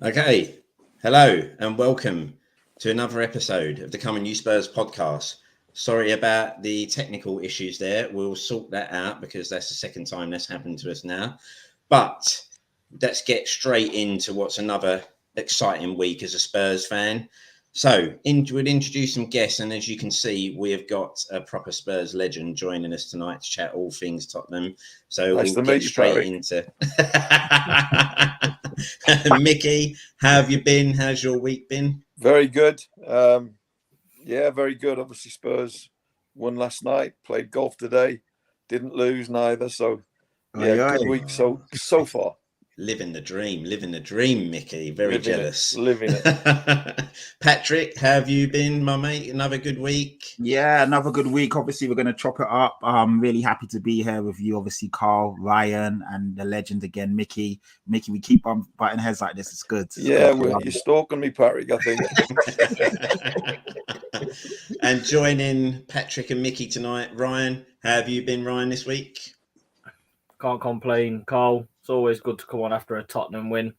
Okay, hello and welcome to another episode of the Come and You Spurs podcast. Sorry about the technical issues there. We'll sort that out because that's the second time that's happened to us now. But let's get straight into what's another exciting week as a Spurs fan. So, we'll introduce some guests, and as you can see, we have got a proper Spurs legend joining us tonight to chat all things Tottenham. So Nice we'll to get meet you, straight Patrick. into Mickey. How have you been? How's your week been? Very good. Very good. Obviously, Spurs won last night. Played golf today. Didn't lose neither. So, Aye, good aye. week so far. Living the dream, Mickey. Very jealous. Living it. Patrick, how have you been, my mate? Another good week? Yeah, another good week. Obviously, we're going to chop it up. I'm really happy to be here with you. Obviously, Carl, Ryan, and the legend again, Mickey. Mickey, we keep on butting heads like this. It's good. You're stalking me, Patrick, I think. And joining Patrick and Mickey tonight, Ryan. How have you been, Ryan, this week? Can't complain, Carl. It's always good to come on after a Tottenham win.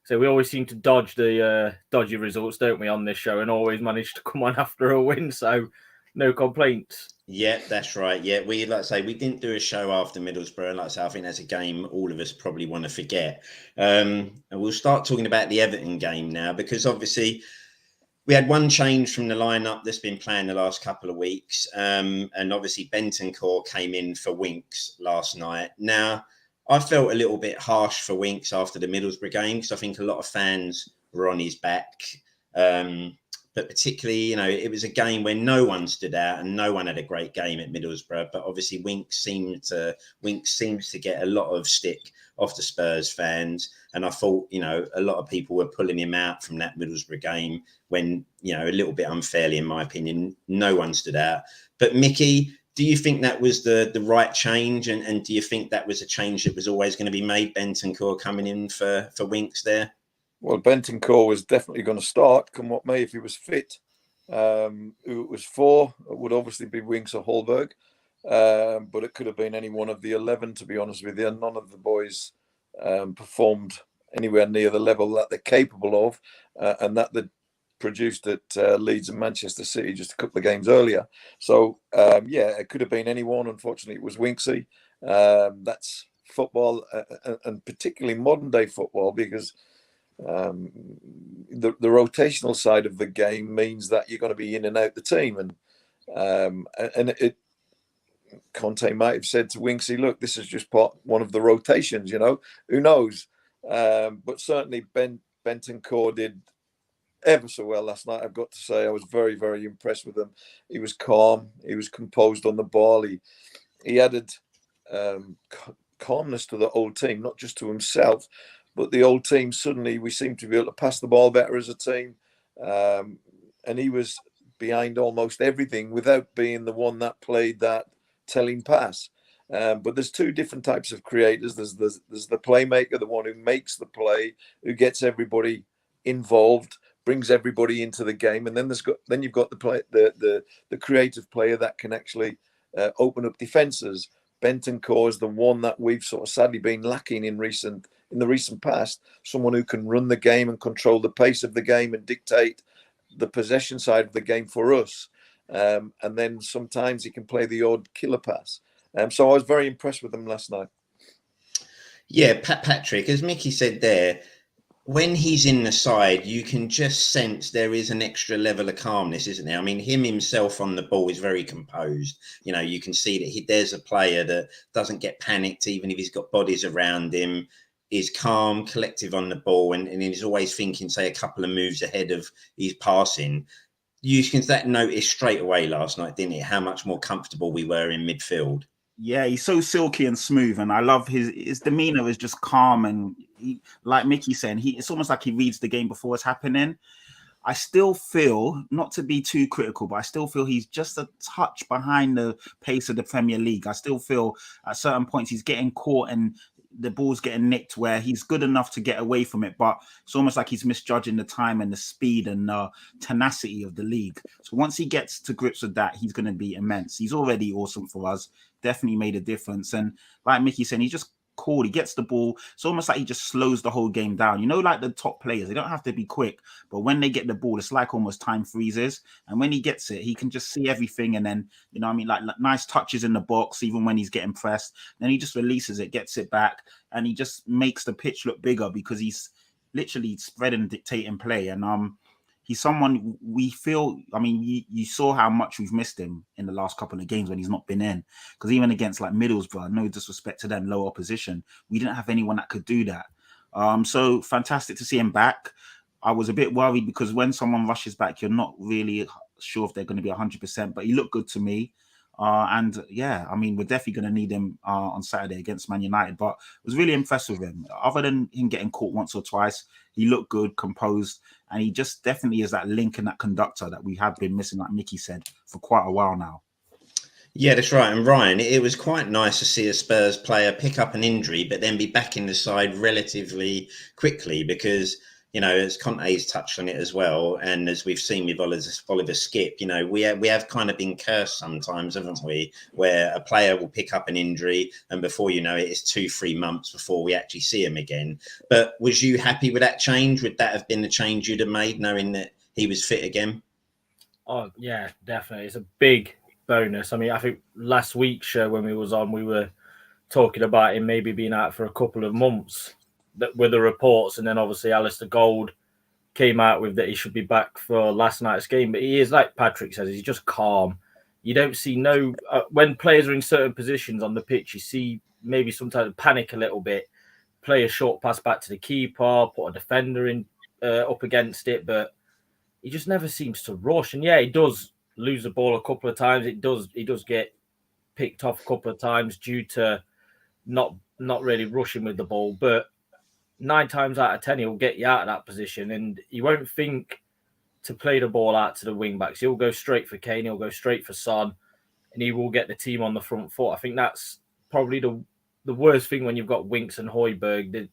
So we always seem to dodge the dodgy results, don't we, on this show, and always manage to come on after a win. So no complaints. Yeah, that's right. Yeah, we didn't do a show after Middlesbrough. And like I say, I think that's a game all of us probably want to forget. And we'll start talking about the Everton game now, because obviously we had one change from the lineup that's been playing the last couple of weeks. And obviously Bentancur came in for Winks last night. Now, I felt a little bit harsh for Winks after the Middlesbrough game, because I think a lot of fans were on his back. But particularly, it was a game where no one stood out and no one had a great game at Middlesbrough. But obviously Winks seems to get a lot of stick off the Spurs fans. And I thought, a lot of people were pulling him out from that Middlesbrough game when, a little bit unfairly, in my opinion, no one stood out. But Mickey, do you think that was the right change? And do you think that was a change that was always going to be made, Bentancur coming in for Winks there? Well, Bentancur was definitely going to start, come what may, if he was fit. Who it was for, it would obviously be Winks or Holberg. But it could have been any one of the 11, to be honest with you. None of the boys performed anywhere near the level that they're capable of, and that they produced at Leeds and Manchester City just a couple of games earlier. So, it could have been anyone. Unfortunately, it was Winksy. That's football, and particularly modern day football, because the rotational side of the game means that you're going to be in and out the team, and Conte might have said to Winksy, look, this is just one of the rotations, who knows? But certainly Bentancur did ever so well last night. I've got to say, I was very, very impressed with him. He was calm. He was composed on the ball. He added calmness to the whole team, not just to himself, but the old team. Suddenly we seemed to be able to pass the ball better as a team. And he was behind almost everything without being the one that played that telling pass. But there's two different types of creators. There's the playmaker, the one who makes the play, who gets everybody involved, brings everybody into the game, and then you've got the creative player that can actually open up defenses. Bentancur is the one that we've sort of sadly been lacking in the recent past. Someone who can run the game and control the pace of the game and dictate the possession side of the game for us. And then sometimes he can play the odd killer pass. So I was very impressed with him last night. Yeah, Patrick, as Mickey said there, when he's in the side, you can just sense there is an extra level of calmness, isn't there? I mean, him himself on the ball is very composed. You can see that there's a player that doesn't get panicked, even if he's got bodies around him, is calm, collective on the ball, and he's always thinking, say, a couple of moves ahead of his passing. You can that notice straight away last night, didn't it? How much more comfortable we were in midfield. Yeah, he's so silky and smooth, and I love his demeanor is just calm, and like Mickey saying, it's almost like he reads the game before it's happening. I still feel, not to be too critical, but I still feel he's just a touch behind the pace of the Premier League. I still feel at certain points he's getting caught and the ball's getting nicked where he's good enough to get away from it, but it's almost like he's misjudging the time and the speed and tenacity of the league. So once he gets to grips with that, he's going to be immense. He's already awesome for us. Definitely made a difference. And like Mickey said, he's just cool. He gets the ball. It's almost like he just slows the whole game down. You know, like the top players, they don't have to be quick, but when they get the ball, it's like almost time freezes. And when he gets it, he can just see everything. And then, you know what I mean, like nice touches in the box, even when he's getting pressed. Then he just releases it, gets it back, and he just makes the pitch look bigger because he's literally spreading and dictating play. And he's someone we feel, I mean, you saw how much we've missed him in the last couple of games when he's not been in. Because even against like Middlesbrough, no disrespect to them, low opposition, we didn't have anyone that could do that. So fantastic to see him back. I was a bit worried because when someone rushes back, you're not really sure if they're going to be 100%, but he looked good to me. And yeah, I mean, we're definitely going to need him on Saturday against Man United, but I was really impressed with him. Other than him getting caught once or twice, he looked good, composed, and he just definitely is that link and that conductor that we have been missing, like Micky said, for quite a while now. Yeah, that's right. And Ryan, it was quite nice to see a Spurs player pick up an injury, but then be back in the side relatively quickly because, you know, as Conte's touched on it as well, and as we've seen with Oliver Skip, you know, we have kind of been cursed sometimes, haven't we? Where a player will pick up an injury, and before you know it, it's 2-3 months before we actually see him again. But was you happy with that change? Would that have been the change you'd have made, knowing that he was fit again? Oh yeah, definitely. It's a big bonus. I mean, I think last week's show when we was on, we were talking about him maybe being out for a couple of months. That with the reports, and then obviously Alistair Gold came out with that he should be back for last night's game. But he is, like Patrick says, he's just calm. You don't see when players are in certain positions on the pitch, you see maybe sometimes panic a little bit, play a short pass back to the keeper, put a defender in up against it, but he just never seems to rush. And yeah, he does lose the ball a couple of times. He does get picked off a couple of times due to not really rushing with the ball, but 9 times out of 10, he'll get you out of that position, and he won't think to play the ball out to the wing backs. He'll go straight for Kane, he'll go straight for Son, and he will get the team on the front foot. I think that's probably the worst thing when you've got Winks and Højbjerg.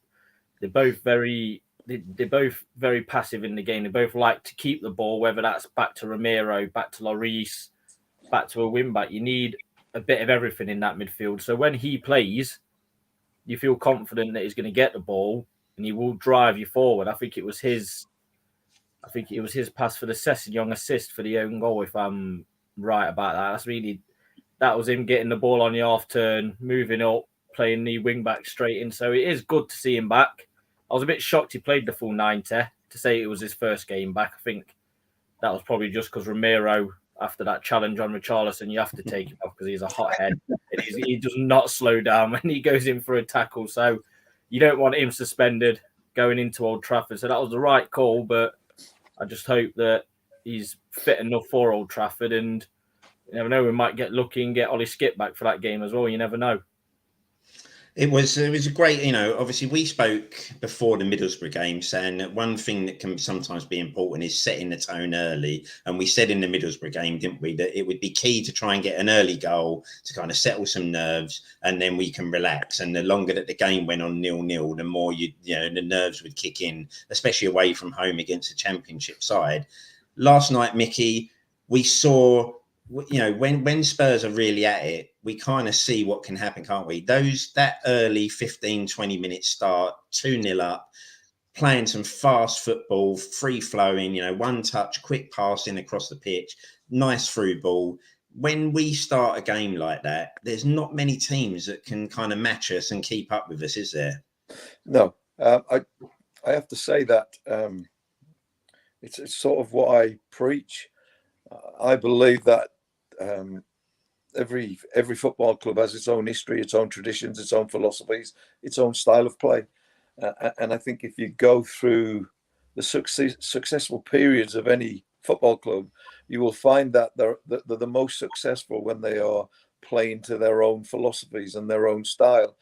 They're both very passive in the game. They both like to keep the ball, whether that's back to Romero, back to Lloris, back to a wing back. You need a bit of everything in that midfield. So when he plays, you feel confident that he's going to get the ball and he will drive you forward. I think it was his pass for the Sessegnon assist for the own goal, if I'm right about that. That was him getting the ball on the half turn, moving up, playing the wing back straight in. So it is good to see him back. I was a bit shocked he played the full 90 to say it was his first game back. I think that was probably just because Romero, after that challenge on Richarlison, you have to take him off because he's a hothead. He does not slow down when he goes in for a tackle. So you don't want him suspended going into Old Trafford. So that was the right call, but I just hope that he's fit enough for Old Trafford. And you never know, we might get lucky and get Ollie Skip back for that game as well. You never know. It was a great, you know, obviously we spoke before the Middlesbrough game saying that one thing that can sometimes be important is setting the tone early. And we said in the Middlesbrough game, didn't we, that it would be key to try and get an early goal to kind of settle some nerves and then we can relax. And the longer that the game went on 0-0, the more the nerves would kick in, especially away from home against a championship side. Last night, Micky, we saw, you know, when Spurs are really at it, we kind of see what can happen, can't we? That early 15-20 minute start, 2-0 up, playing some fast football, free flowing, you know, one touch, quick passing across the pitch, nice through ball. When we start a game like that, there's not many teams that can kind of match us and keep up with us, is there? No, I have to say that it's sort of what I preach. I believe that every football club has its own history, its own traditions, its own philosophies, its own style of play. And I think if you go through the successful periods of any football club, you will find that they're the most successful when they are playing to their own philosophies and their own style.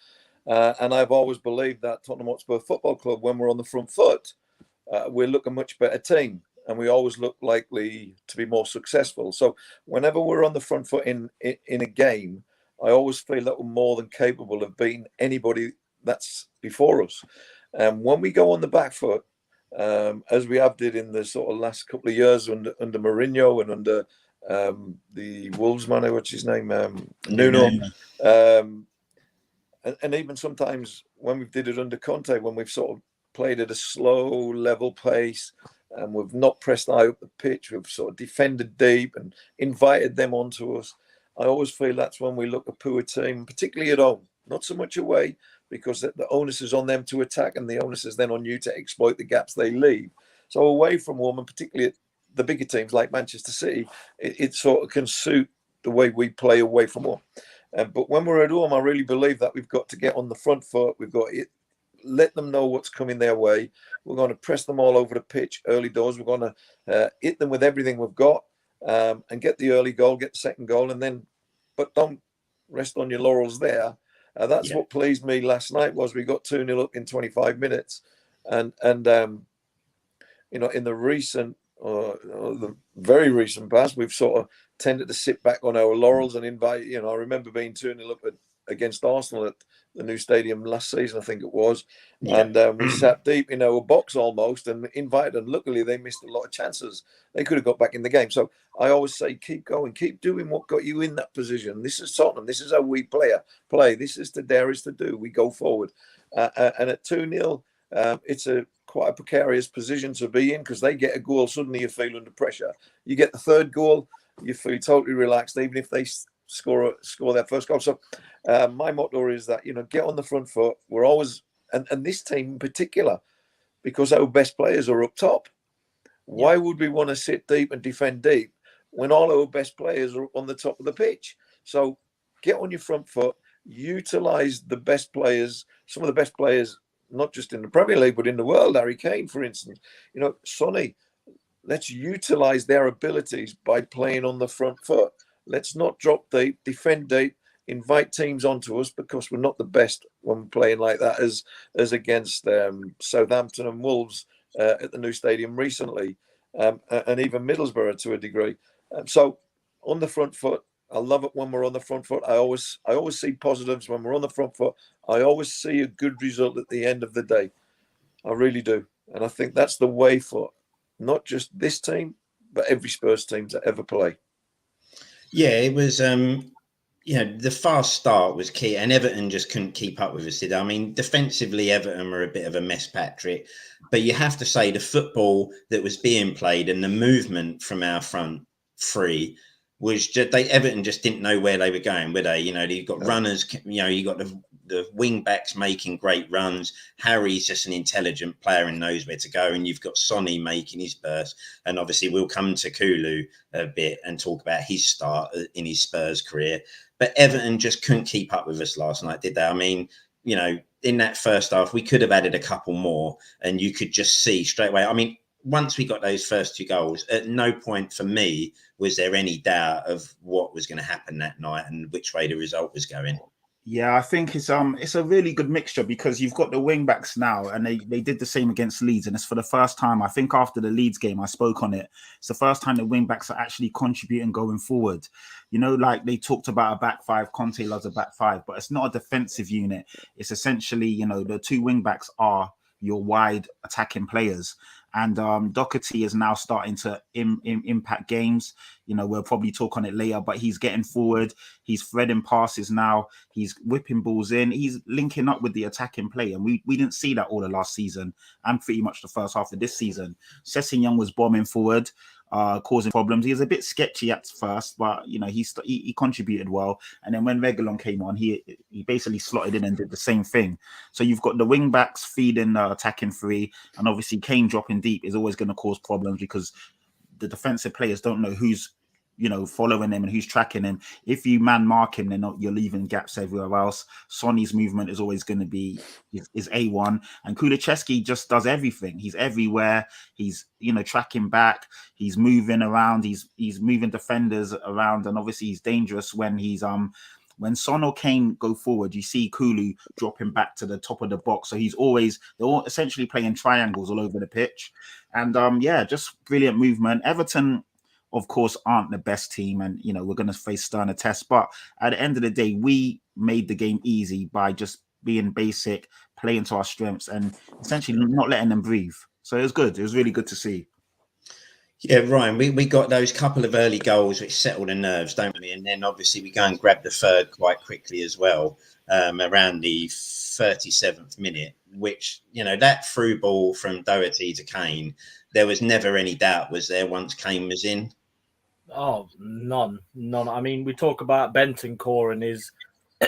And I've always believed that Tottenham Hotspur Football Club, when we're on the front foot, we look a much better team. And we always look likely to be more successful. So whenever we're on the front foot in a game, I always feel that we're more than capable of beating anybody that's before us. And when we go on the back foot, as we have did in the sort of last couple of years under Mourinho and under the Wolves man, what's his name, Nuno. and even sometimes when we did it under Conte, when we've sort of played at a slow, level pace, and we've not pressed high up the pitch, we've sort of defended deep and invited them onto us. I always feel that's when we look a poor team, particularly at home, not so much away, because the onus is on them to attack, and the onus is then on you to exploit the gaps they leave. So away from home, and particularly at the bigger teams like Manchester City, it sort of can suit the way we play away from home. But when we're at home, I really believe that we've got to get on the front foot. We've got to let them know what's coming their way. We're going to press them all over the pitch early doors. We're going to hit them with everything we've got, and get the early goal, get the second goal, and then, but don't rest on your laurels there. That's what pleased me last night, was we got 2-0 up in 25 minutes. And you know, in the recent, the very recent past, we've sort of tended to sit back on our laurels and invite, you know, I remember being 2-0 up against Arsenal at the new stadium last season, I think it was. Yeah. And we sat deep in our box almost and invited, and luckily they missed a lot of chances. They could have got back in the game. So I always say, keep going, keep doing what got you in that position. This is Tottenham. This is how we play. This is to dare is to do. We go forward. And at 2-0, it's quite a precarious position to be in, because they get a goal, suddenly you feel under pressure. You get the third goal, you feel totally relaxed, even if they score their first goal. So my motto is that, you know, get on the front foot. We're always, and this team in particular, because our best players are up top. Why would we want to sit deep and defend deep when all our best players are on the top of the pitch? So get on your front foot, utilize the best players, some of the best players, not just in the Premier League, but in the world. Harry Kane, for instance, you know, Sonny. Let's utilize their abilities by playing on the front foot. Let's not drop deep, defend deep, invite teams onto us, because we're not the best when we're playing like that as against Southampton and Wolves at the new stadium recently, and even Middlesbrough to a degree. So on the front foot, I love it when we're on the front foot. I always see positives when we're on the front foot. I always see a good result at the end of the day. I really do. And I think that's the way for not just this team, but every Spurs team to ever play. Yeah, it was, you know, the fast start was key, and Everton just couldn't keep up with us, did they? I mean, defensively, Everton were a bit of a mess, Patrick, but you have to say the football that was being played and the movement from our front three was just, Everton just didn't know where they were going, were they? You know, you've got runners, you know, you got the wing backs making great runs. Harry's just an intelligent player and knows where to go. And you've got Sonny making his burst. And obviously we'll come to Kulu a bit and talk about his start in his Spurs career. But Everton just couldn't keep up with us last night, did they? I mean, you know, in that first half, we could have added a couple more, and you could just see straight away. I mean, once we got those first two goals, at no point for me was there any doubt of what was going to happen that night and which way the result was going. Yeah, I think it's a really good mixture, because you've got the wing backs now, and they did the same against Leeds, and it's for the first time. I think after the Leeds game, I spoke on it. It's the first time the wing backs are actually contributing going forward. You know, like they talked about a back five, Conte loves a back five, but it's not a defensive unit. It's essentially, you know, the two wing backs are your wide attacking players. And Doherty is now starting to impact games. You know, we'll probably talk on it later, but he's getting forward. He's threading passes now. He's whipping balls in. He's linking up with the attacking play. And we didn't see that all the last season and pretty much the first half of this season. Sessegnon was bombing forward, causing problems. He was a bit sketchy at first, but, you know, he contributed well. And then when Reguilon came on, he basically slotted in and did the same thing. So you've got the wing backs feeding attacking three, and obviously Kane dropping deep is always going to cause problems, because the defensive players don't know who's, you know, following him and who's tracking him. If you man mark him, then you're leaving gaps everywhere else. Sonny's movement is always going to be is A1, and Kulusevski just does everything. He's everywhere. He's, you know, tracking back. He's moving around. He's moving defenders around, and obviously he's dangerous when he's when Son or Kane go forward, you see Kulu dropping back to the top of the box. So they're all essentially playing triangles all over the pitch. And yeah, just brilliant movement. Everton, of course, aren't the best team, and, you know, we're going to face sterner tests. But at the end of the day, we made the game easy by just being basic, playing to our strengths, and essentially not letting them breathe. So it was good. It was really good to see. Yeah, Ryan, we got those couple of early goals which settled the nerves, don't we? And then obviously we go and grab the third quite quickly as well, around the 37th minute, which, that through ball from Doherty to Kane, there was never any doubt, was there, once Kane was in? Oh, none. I mean, we talk about Bentancur and his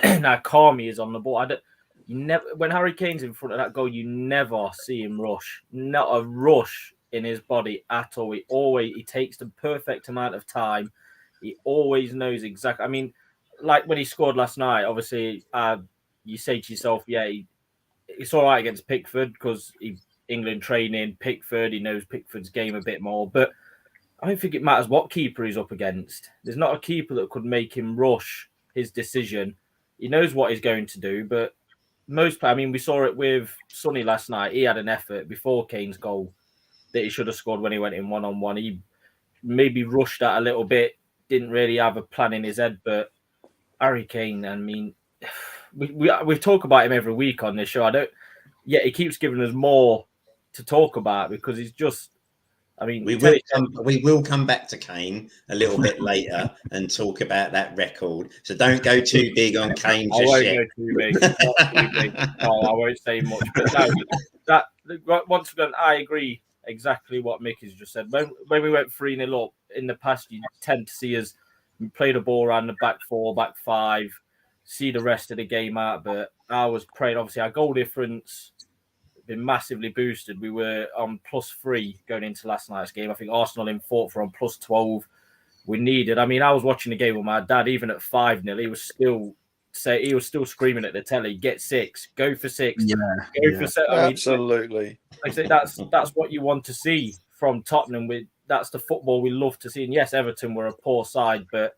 how calm he is on the ball. You never, when Harry Kane's in front of that goal, you never see him rush. Not a rush in his body at all. He takes the perfect amount of time. He always knows exactly. I mean, like when he scored last night, obviously, you say to yourself, yeah, it's all right against Pickford because England training Pickford. He knows Pickford's game a bit more, but I don't think it matters what keeper he's up against. There's not a keeper that could make him rush his decision. He knows what he's going to do, but we saw it with Sonny last night. He had an effort before Kane's goal that he should have scored when he went in one-on-one. He maybe rushed that a little bit, didn't really have a plan in his head, but Harry Kane, I mean, we talk about him every week on this show. He keeps giving us more to talk about because he's just, I mean, we will come back to Kane a little bit later and talk about that record. So don't go too big on Kane I just won't yet. go too big. Not too big. No, I won't say much. But no, once again, I agree exactly what Micky's just said. When we went 3-0 up in the past, you tend to see us play the ball around the back four, back five, see the rest of the game out. But I was praying, obviously, our goal difference been massively boosted. We were on +3 going into last night's game. I think Arsenal in fourth were on +12. We needed. I mean, I was watching the game with my dad. Even at 5-0, he was still screaming at the telly, "Get 6, go for 6, go for 7." Absolutely. I say that's what you want to see from Tottenham. That's the football we love to see. And yes, Everton were a poor side, but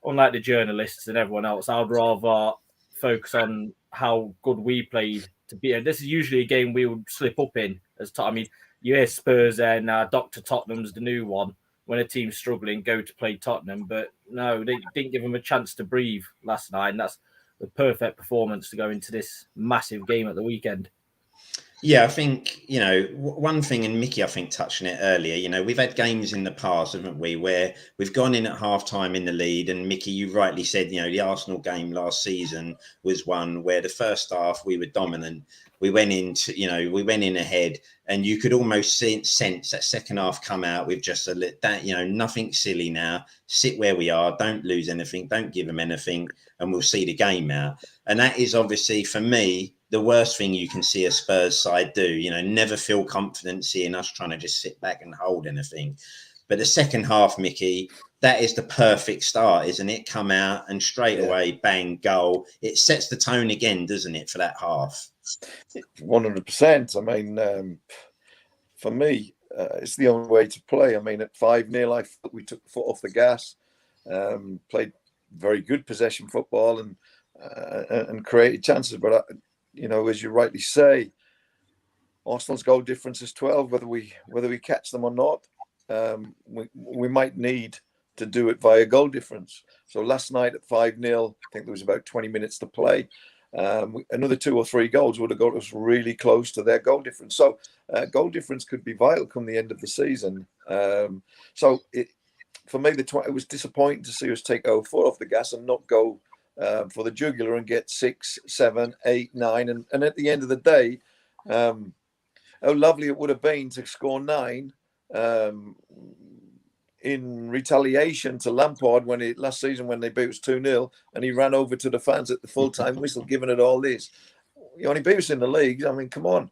unlike the journalists and everyone else, I'd rather focus on how good we played to be. This is usually a game we would slip up in as Tottenham. I mean, you hear Spurs and Dr. Tottenham's the new one. When a team's struggling, go to play Tottenham. But no, they didn't give them a chance to breathe last night. And that's the perfect performance to go into this massive game at the weekend. Yeah, I think, one thing, and Mickey, I think, touched on it earlier, we've had games in the past, haven't we, where we've gone in at half-time in the lead, and Mickey, you rightly said, the Arsenal game last season was one where the first half we were dominant. We went in ahead, and you could almost sense that second half come out with just nothing silly now. Sit where we are, don't lose anything, don't give them anything, and we'll see the game out. And that is obviously, for me, the worst thing you can see a Spurs side do. Never feel confident seeing us trying to just sit back and hold anything. But the second half, Mickey, that is the perfect start, isn't it? Come out and straight away, bang, goal. It sets the tone again, doesn't it, for that half? 100%. I mean, for me, it's the only way to play. I mean, at 5-0, I thought we took the foot off the gas, played very good possession football and created chances. But as you rightly say, Arsenal's goal difference is 12. Whether we catch them or not, we might need to do it via goal difference. So last night at 5-0, I think there was about 20 minutes to play. Another 2 or 3 goals would have got us really close to their goal difference. So goal difference could be vital come the end of the season. For me, it was disappointing to see us take our foot off the gas and not go for the jugular and get 6, 7, 8, 9. And at the end of the day, how lovely it would have been to score 9 in retaliation to Lampard last season when they beat us 2-0 and he ran over to the fans at the full-time whistle, giving it all this. You only beat us in the league. I mean, come on.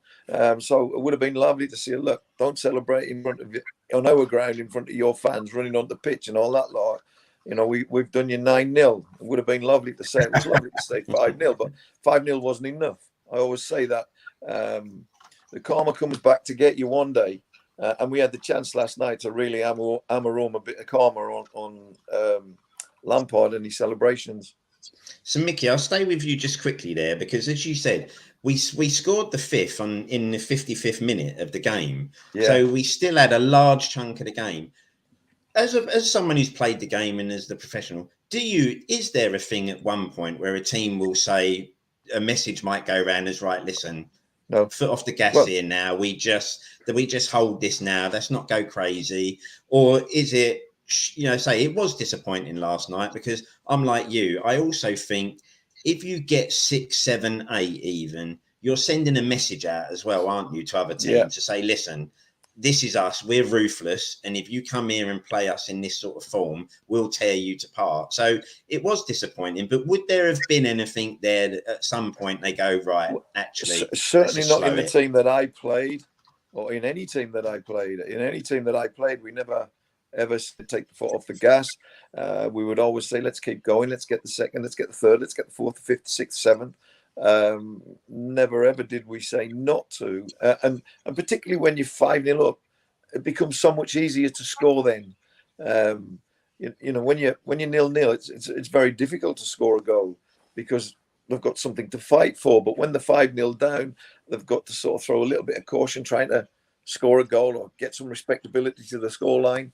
So it would have been lovely to see, look, don't celebrate in front of you, on our ground, in front of your fans running on the pitch and all that lot. We've done you 9-0. It would have been lovely to say. It was lovely to say 5-0, but 5-0 wasn't enough. I always say that the karma comes back to get you one day. And we had the chance last night to really hammer home a bit of karma on Lampard and his celebrations. So, Mickey, I'll stay with you just quickly there because, as you said, we scored the 5th in the 55th minute of the game. Yeah. So we still had a large chunk of the game. As someone who's played the game and as the professional, is there a thing at one point where a team will say, a message might go around as, right, listen, No. foot off the gas here now? We just hold this now. Let's not go crazy. Or is it, say it was disappointing last night? Because I'm like you. I also think if you get 6, 7, 8 even, you're sending a message out as well, aren't you, to other teams to say, listen, this is us. We're ruthless. And if you come here and play us in this sort of form, we'll tear you to part. So it was disappointing. But would there have been anything there that at some point they go, right, actually, certainly not in the team that I played, or in any team that I played. In any team that I played, we never ever take the foot off the gas. We would always say, let's keep going. Let's get the second. Let's get the third. Let's get the fourth, the fifth, the sixth, seventh. Never ever did we say not to. And particularly when you're 5-0 up, it becomes so much easier to score then. When you're 0-0, it's very difficult to score a goal because they've got something to fight for. But when they're 5-0 down, they've got to sort of throw a little bit of caution trying to score a goal or get some respectability to the scoreline.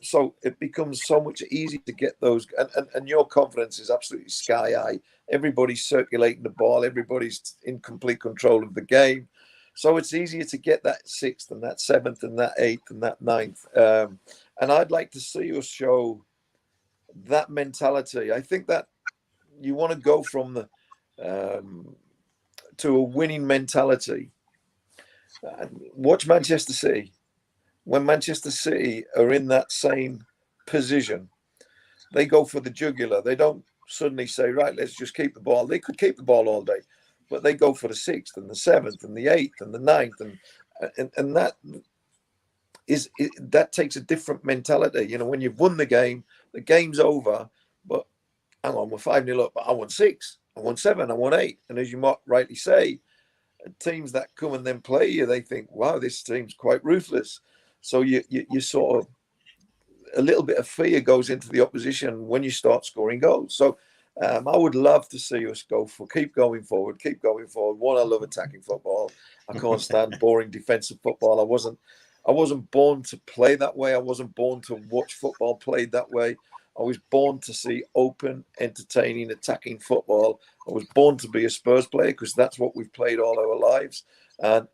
So it becomes so much easier to get those. And your confidence is absolutely sky high. Everybody's circulating the ball. Everybody's in complete control of the game. So it's easier to get that 6th and that 7th and that 8th and that 9th. And I'd like to see us show that mentality. I think that you want to go from the to a winning mentality. Watch Manchester City. When Manchester City are in that same position, they go for the jugular. They don't suddenly say, right, let's just keep the ball. They could keep the ball all day, but they go for the 6th and the 7th and the 8th and the 9th. And that takes a different mentality. When you've won the game's over, but hang on, we're 5-0 up, but I want 6, I want 7, I want 8. And as you might rightly say, teams that come and then play you, they think, wow, this team's quite ruthless. So you sort of, a little bit of fear goes into the opposition when you start scoring goals. So I would love to see us keep going forward. One, I love attacking football. I can't stand boring defensive football. I wasn't born to play that way. I wasn't born to watch football played that way. I was born to see open, entertaining, attacking football. I was born to be a Spurs player because that's what we've played all our lives.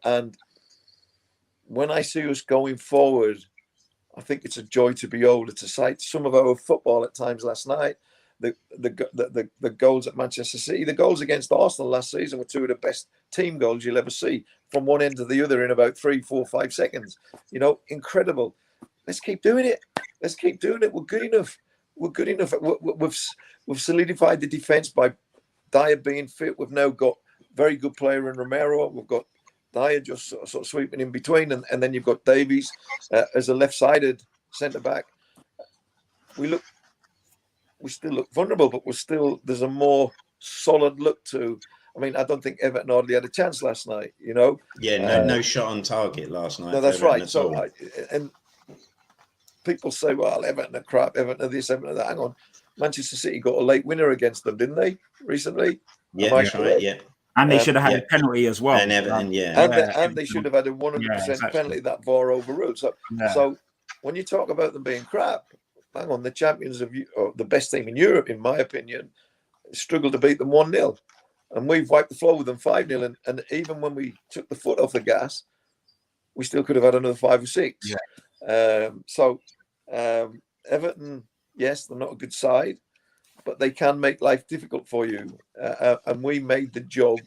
And when I see us going forward, I think it's a joy to behold. It's a sight. Some of our football at times last night, the goals at Manchester City, the goals against Arsenal last season were 2 of the best team goals you'll ever see, from one end to the other in about 3, 4, 5 seconds. Incredible. Let's keep doing it. We're good enough. We've solidified the defense by Dyer being fit. We've now got very good player in Romero. We've got Dyer just sort of sweeping in between, and then you've got Davies as a left-sided centre back. We still look vulnerable, but there's a more solid look to. I mean, I don't think Everton hardly had a chance last night. Yeah, no shot on target last night. No, that's right. So and people say, well, Everton are crap, Everton are this, Everton are that. Hang on. Manchester City got a late winner against them, didn't they, recently? Yeah, that's right, yeah. And they should have had a penalty as well. And Everton, And they should have had a 100% penalty that VAR overruled. So when you talk about them being crap, hang on, the champions or the best team in Europe, in my opinion, struggled to beat them 1-0. And we've wiped the floor with them 5-0. And even when we took the foot off the gas, we still could have had another 5 or 6. Yeah. Everton, yes, they're not a good side, but they can make life difficult for you. And we made the job.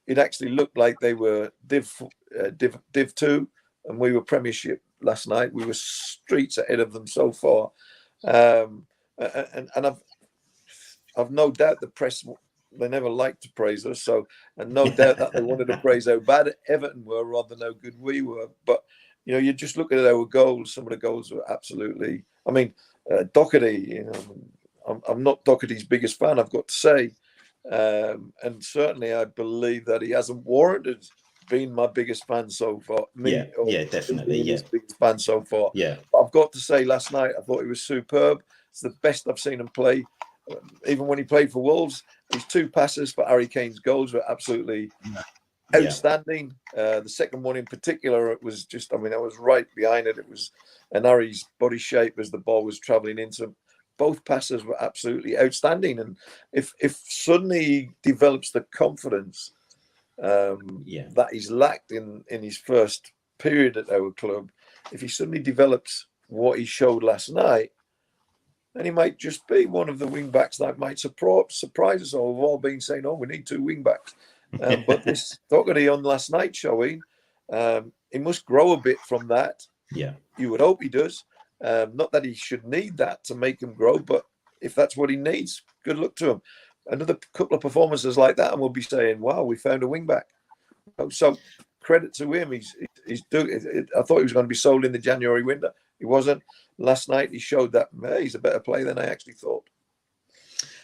It actually looked like they were Div 2, and we were Premiership last night. We were streets ahead of them so far. And I've no doubt the press, they never liked to praise us. And no doubt that they wanted to praise how bad Everton were rather than how good we were. But, you just look at our goals. Some of the goals were absolutely, I mean, Doherty, I'm not Doherty's biggest fan, I've got to say. And certainly I believe that he hasn't warranted being my biggest fan so far. Definitely. His biggest fan so far. Yeah. But I've got to say, last night I thought he was superb. It's the best I've seen him play. Even when he played for Wolves, his 2 passes for Harry Kane's goals were absolutely outstanding. The second one in particular, it was just, I was right behind it. It was an Harry's body shape as the ball was travelling into him. Both passes were absolutely outstanding. And if suddenly he develops the confidence that he's lacked in his first period at our club. If he suddenly develops what he showed last night, then he might just be one of the wing backs that might surprise us all. We've all been saying, "Oh, we need 2 wing backs," but this Doherty on last night showing, he must grow a bit from that. Yeah, you would hope he does. Not that he should need that to make him grow, but if that's what he needs, good luck to him. Another couple of performances like that, and we'll be saying, "Wow, we found a wing back." So credit to him. He's doing. I thought he was going to be sold in the January window. He wasn't. Last night he showed that he's a better player than I actually thought.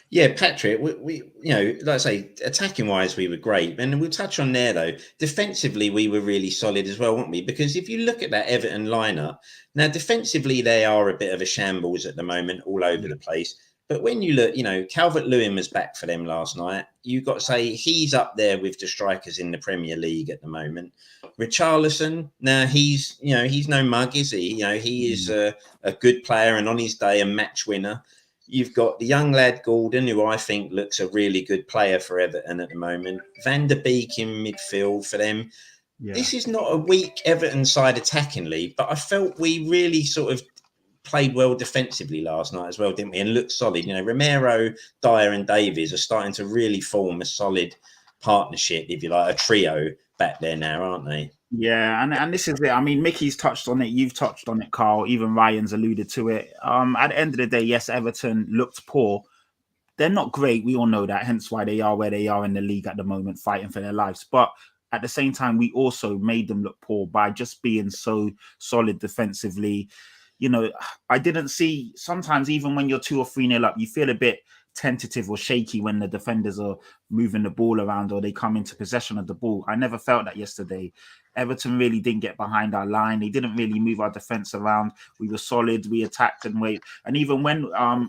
Yeah, Patrick, we like I say, attacking wise, we were great. And we'll touch on there, though. Defensively, we were really solid as well, weren't we? Because if you look at that Everton lineup, now defensively, they are a bit of a shambles at the moment, all over the place. But when you look, Calvert-Lewin was back for them last night. You've got to say he's up there with the strikers in the Premier League at the moment. Richarlison, now he's no mug, is he? He is a good player and on his day a match winner. You've got the young lad Gordon, who I think looks a really good player for Everton at the moment. Van der Beek in midfield for them. Yeah. This is not a weak Everton side attackingly, but I felt we really sort of played well defensively last night as well, didn't we? And looked solid. Romero, Dyer and Davies are starting to really form a solid partnership, if you like, a trio back there now, aren't they? Yeah, and this is it. I mean, Mickey's touched on it. You've touched on it, Carl. Even Ryan's alluded to it. At the end of the day, yes, Everton looked poor. They're not great. We all know that. Hence why they are where they are in the league at the moment, fighting for their lives. But at the same time, we also made them look poor by just being so solid defensively. I didn't see, sometimes even when you're 2 or 3-0 up, you feel a bit tentative or shaky when the defenders are moving the ball around or they come into possession of the ball. I never felt that yesterday. Everton really didn't get behind our line. They didn't really move our defense around. We were solid. We attacked and wait. And even when,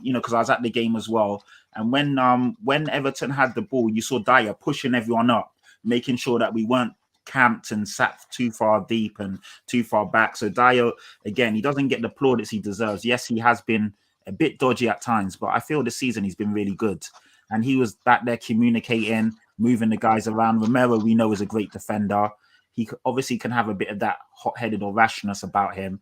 because I was at the game as well. And when Everton had the ball, you saw Dyer pushing everyone up, making sure that we weren't camped and sat too far deep and too far back. So Dyer, again, he doesn't get the plaudits he deserves. Yes, he has been a bit dodgy at times, but I feel this season he's been really good. And he was back there communicating, moving the guys around. Romero, we know, is a great defender. He obviously can have a bit of that hot-headed or rashness about him.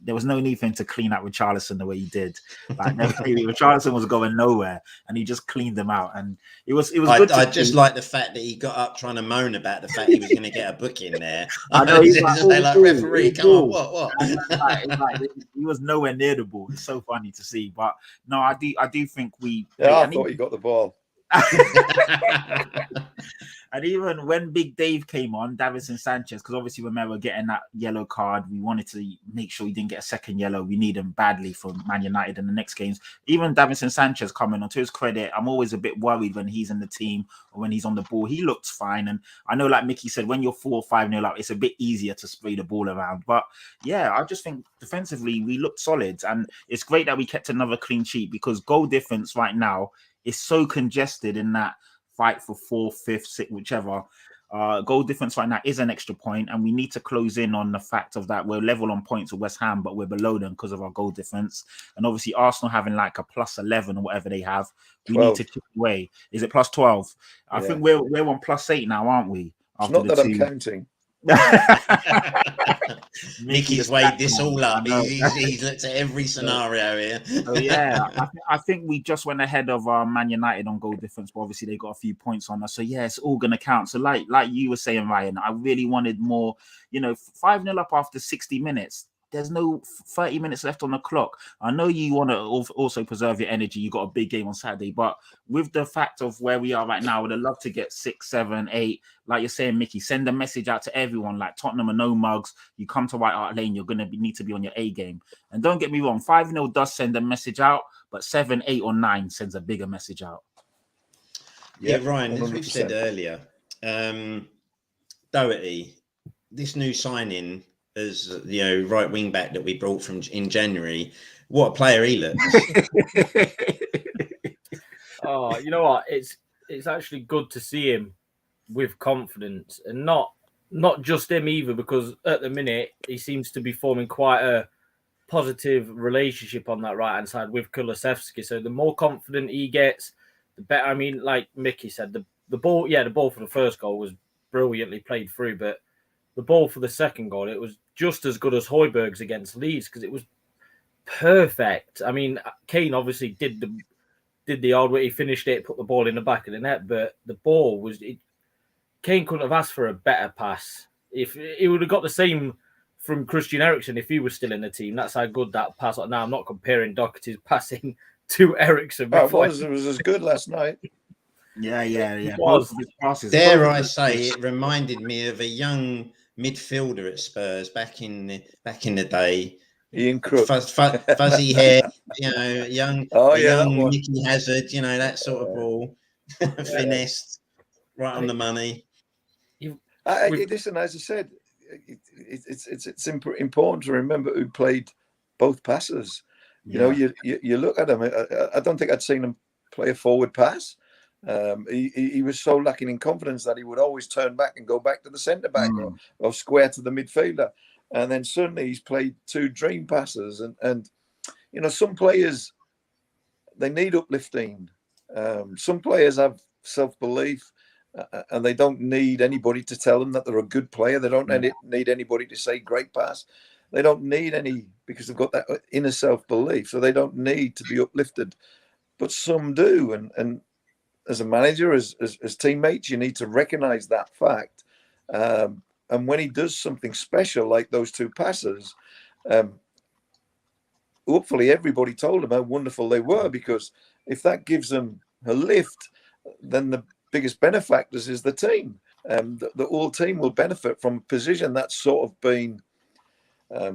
There was no need for him to clean out Richarlison the way he did. Like Richarlison was going nowhere, and he just cleaned them out. And it was good. I just like the fact that he got up trying to moan about the fact he was going to get a booking there. I know he's like referee, come on, what? He was nowhere near the ball. It's so funny to see, but no, I do think we. Yeah, I thought he got the ball. And even when Big Dave came on, Davinson Sanchez, because obviously Romero getting that yellow card, we wanted to make sure he didn't get a second yellow. We need him badly for Man United in the next games. Even Davinson Sanchez coming on, to his credit, I'm always a bit worried when he's in the team or when he's on the ball. He looks fine. And I know, like Mickey said, when you're 4 or 5-0 up, it's a bit easier to spray the ball around. But yeah, I just think defensively we looked solid. And it's great that we kept another clean sheet, because goal difference right now is so congested in that fight for 4th, 5th, 6th, whichever. Goal difference right now is an extra point, and we need to close in on the fact of that we're level on points with West Ham, but we're below them because of our goal difference. And obviously Arsenal having like a +11 or whatever they have, we 12. need to chip away. Is it +12? I think we're on +8 now, aren't we? It's not that I'm counting. Mickey's weighed this all up. He's looked at every scenario here. So yeah, I think we just went ahead of Man United on goal difference, but obviously they got a few points on us. So yeah, it's all gonna count. So like you were saying, Ryan, I really wanted more. 5-0 up after 60 minutes. There's no 30 minutes left on the clock. I know you want to also preserve your energy. You got a big game on Saturday, but with the fact of where we are right now, I would have loved to get 6, 7, 8. Like you're saying, Mickey, send a message out to everyone. Like Tottenham are no mugs. You come to White Hart Lane, you're gonna need to be on your A game. And don't get me wrong, 5-0 does send a message out, but 7, 8, or 9 sends a bigger message out. Yeah, Ryan, 100%. As we've said earlier, Doherty, this new signing as right wing back that we brought from in January, what a player he looks. Oh, you know what? It's actually good to see him with confidence, and not just him either, because at the minute he seems to be forming quite a positive relationship on that right hand side with Kulusevski. So the more confident he gets, the better. I mean, like Mickey said, the ball for the first goal was brilliantly played through. But the ball for the second goal, it was just as good as Højbjerg's against Leeds because it was perfect. I mean, Kane obviously did the odd way. He finished it, put the ball in the back of the net, but the ball was... Kane couldn't have asked for a better pass. If he would have got the same from Christian Eriksen if he was still in the team. That's how good that pass. Now, I'm not comparing Doherty's passing to Eriksen. It was as good last night. Yeah. Was. Both of his passes. Dare I say, it reminded me of a young midfielder at Spurs back in the day. Ian Crook. Fuzzy hair, young Micky Hazard, that sort of ball, finessed, right on the money. Listen, as I said, it's important to remember who played both passes. You look at him. I don't think I'd seen him play a forward pass. He was so lacking in confidence that he would always turn back and go back to the centre back or square to the midfielder. And then suddenly he's played two dream passes. And some players, they need uplifting. Some players have self-belief and they don't need anybody to tell them that they're a good player. They don't need anybody to say great pass. They don't need any because they've got that inner self-belief. So they don't need to be uplifted. But some do. And as a manager, as teammates, you need to recognise that fact. And when he does something special like those two passes, hopefully everybody told him how wonderful they were, because if that gives them a lift, then the biggest benefactors is the team. The whole team will benefit from a position that's sort of been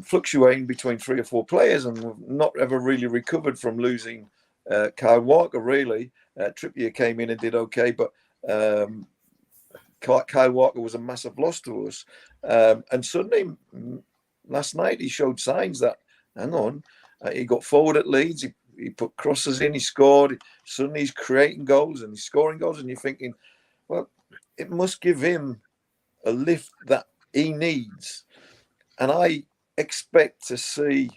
fluctuating between 3 or 4 players and not ever really recovered from losing Kyle Walker, really. Trippier came in and did okay, but Kyle Walker was a massive loss to us. And suddenly, last night, he showed signs that, hang on, he got forward at Leeds, he put crosses in, he scored. Suddenly he's creating goals and he's scoring goals, and you're thinking, well, it must give him a lift that he needs. And I expect to see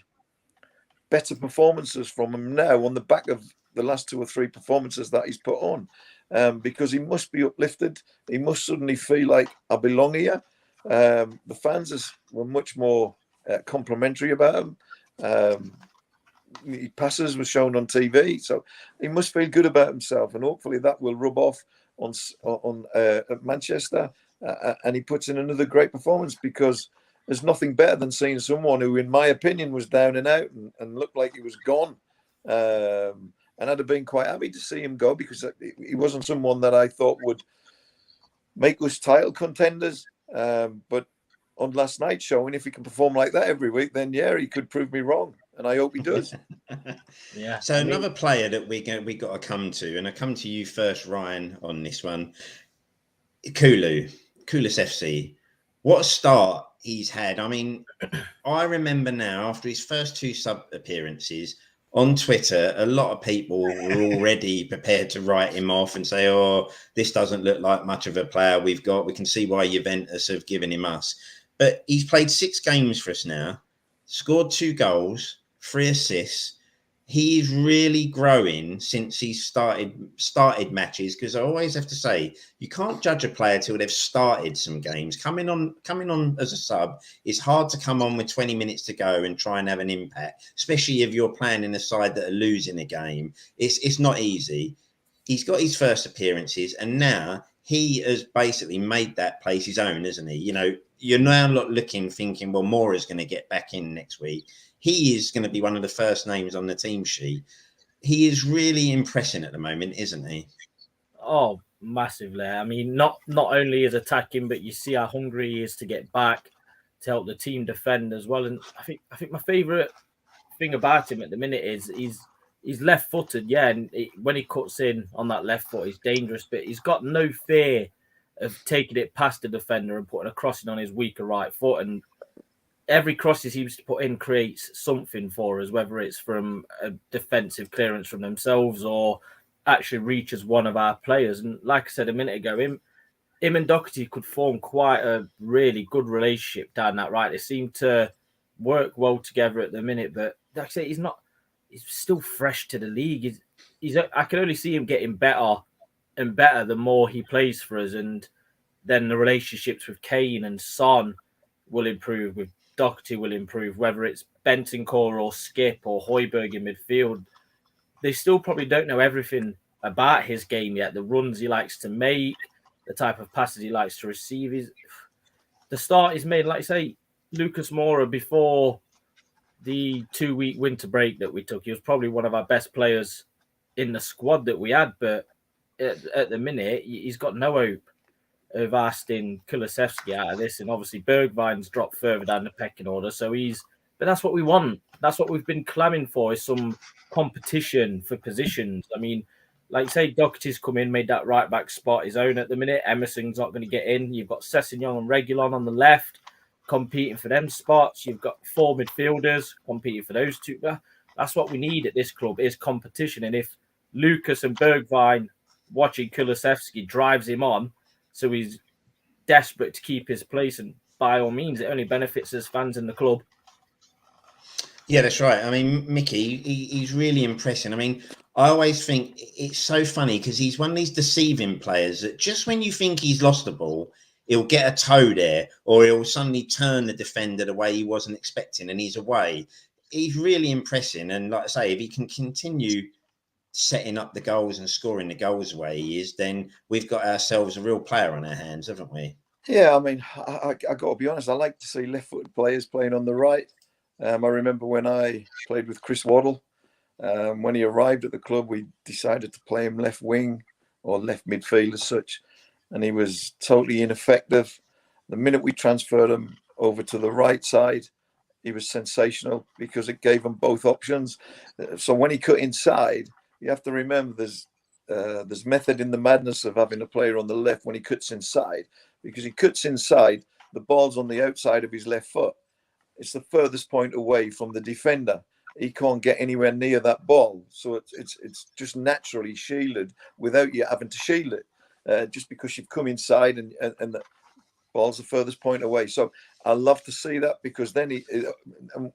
better performances from him now on the back of the last 2 or 3 performances that he's put on, because he must be uplifted. He must suddenly feel like, I belong here. The fans were much more complimentary about him. He passes were shown on TV, so he must feel good about himself, and hopefully that will rub off on at Manchester, and he puts in another great performance, because there's nothing better than seeing someone who, in my opinion, was down and out and looked like he was gone. And I'd have been quite happy to see him go, because he wasn't someone that I thought would make us title contenders. But on last night's showing, if he can perform like that every week, then he could prove me wrong, and I hope he does. Yeah. So another player that we got to come to, and I come to you first, Ryan, on this one. Koulis FC. What a start he's had. I mean, I remember now, after his first 2 sub appearances on Twitter, a lot of people were already prepared to write him off and say, oh, this doesn't look like much of a player we've got. We can see why Juventus have given him us. But he's played 6 games for us now, scored 2 goals, 3 assists. He's really growing since he started matches, because I always have to say, you can't judge a player till they've started some games. Coming on as a sub, it's hard to come on with 20 minutes to go and try and have an impact, especially if you're playing in a side that are losing a game. It's not easy. He's got his first appearances, and now he has basically made that place his own, isn't he? You're now looking, thinking, well, Mora's going to get back in next week. He is going to be one of the first names on the team sheet. He is really impressing at the moment, isn't he? Oh, massively. I mean, not only is attacking, but you see how hungry he is to get back, to help the team defend as well. And I think my favourite thing about him at the minute is he's left-footed, and when he cuts in on that left foot, he's dangerous, but he's got no fear of taking it past the defender and putting a crossing on his weaker right foot. And every cross he seems to put in creates something for us, whether it's from a defensive clearance from themselves or actually reaches one of our players. And like I said a minute ago, him and Doherty could form quite a really good relationship down that right. They seem to work well together at the minute, but like I say, he's still fresh to the league. I can only see him getting better and better the more he plays for us. And then the relationships with Kane and Son will improve, with Doherty will improve, whether it's Bentancur or Skip or Højbjerg in midfield. They still probably don't know everything about his game yet, the runs he likes to make, the type of passes he likes to receive. The start is made, like I say, Lucas Moura, before the 2-week winter break that we took, he was probably one of our best players in the squad that we had, but at the minute, he's got no hope of ousting Kulusevski out of this, and obviously Bergwijn's dropped further down the pecking order, but that's what we want. That's what we've been clamming for, is some competition for positions. I mean, like say, Doherty's come in, made that right back spot his own at the minute. Emerson's not going to get in. You've got Sessegnon and Reguilon on the left competing for them spots. You've got 4 midfielders competing for those 2. That's what we need at this club, is competition. And if Lucas and Bergwijn, watching Kulusevski, drives him on, so he's desperate to keep his place, and by all means, it only benefits us fans in the club. Yeah, that's right. I mean, Mickey, he's really impressive. I mean, I always think it's so funny because he's one of these deceiving players that just when you think he's lost the ball, he'll get a toe there, or he'll suddenly turn the defender the way he wasn't expecting, and he's away. He's really impressive. And like I say, if he can continue setting up the goals and scoring the goals the way he is, then we've got ourselves a real player on our hands, haven't we? Yeah, I mean, I got to be honest, I like to see left-footed players playing on the right. I remember when I played with Chris Waddle, when he arrived at the club, we decided to play him left wing or left midfield as such, and he was totally ineffective. The minute we transferred him over to the right side, he was sensational because it gave him both options. So when he cut inside, you have to remember there's method in the madness of having a player on the left when he cuts inside, because he cuts inside, the ball's on the outside of his left foot. It's the furthest point away from the defender. He can't get anywhere near that ball. So it's just naturally shielded without you having to shield it, just because you've come inside and the ball's the furthest point away. So I love to see that, because then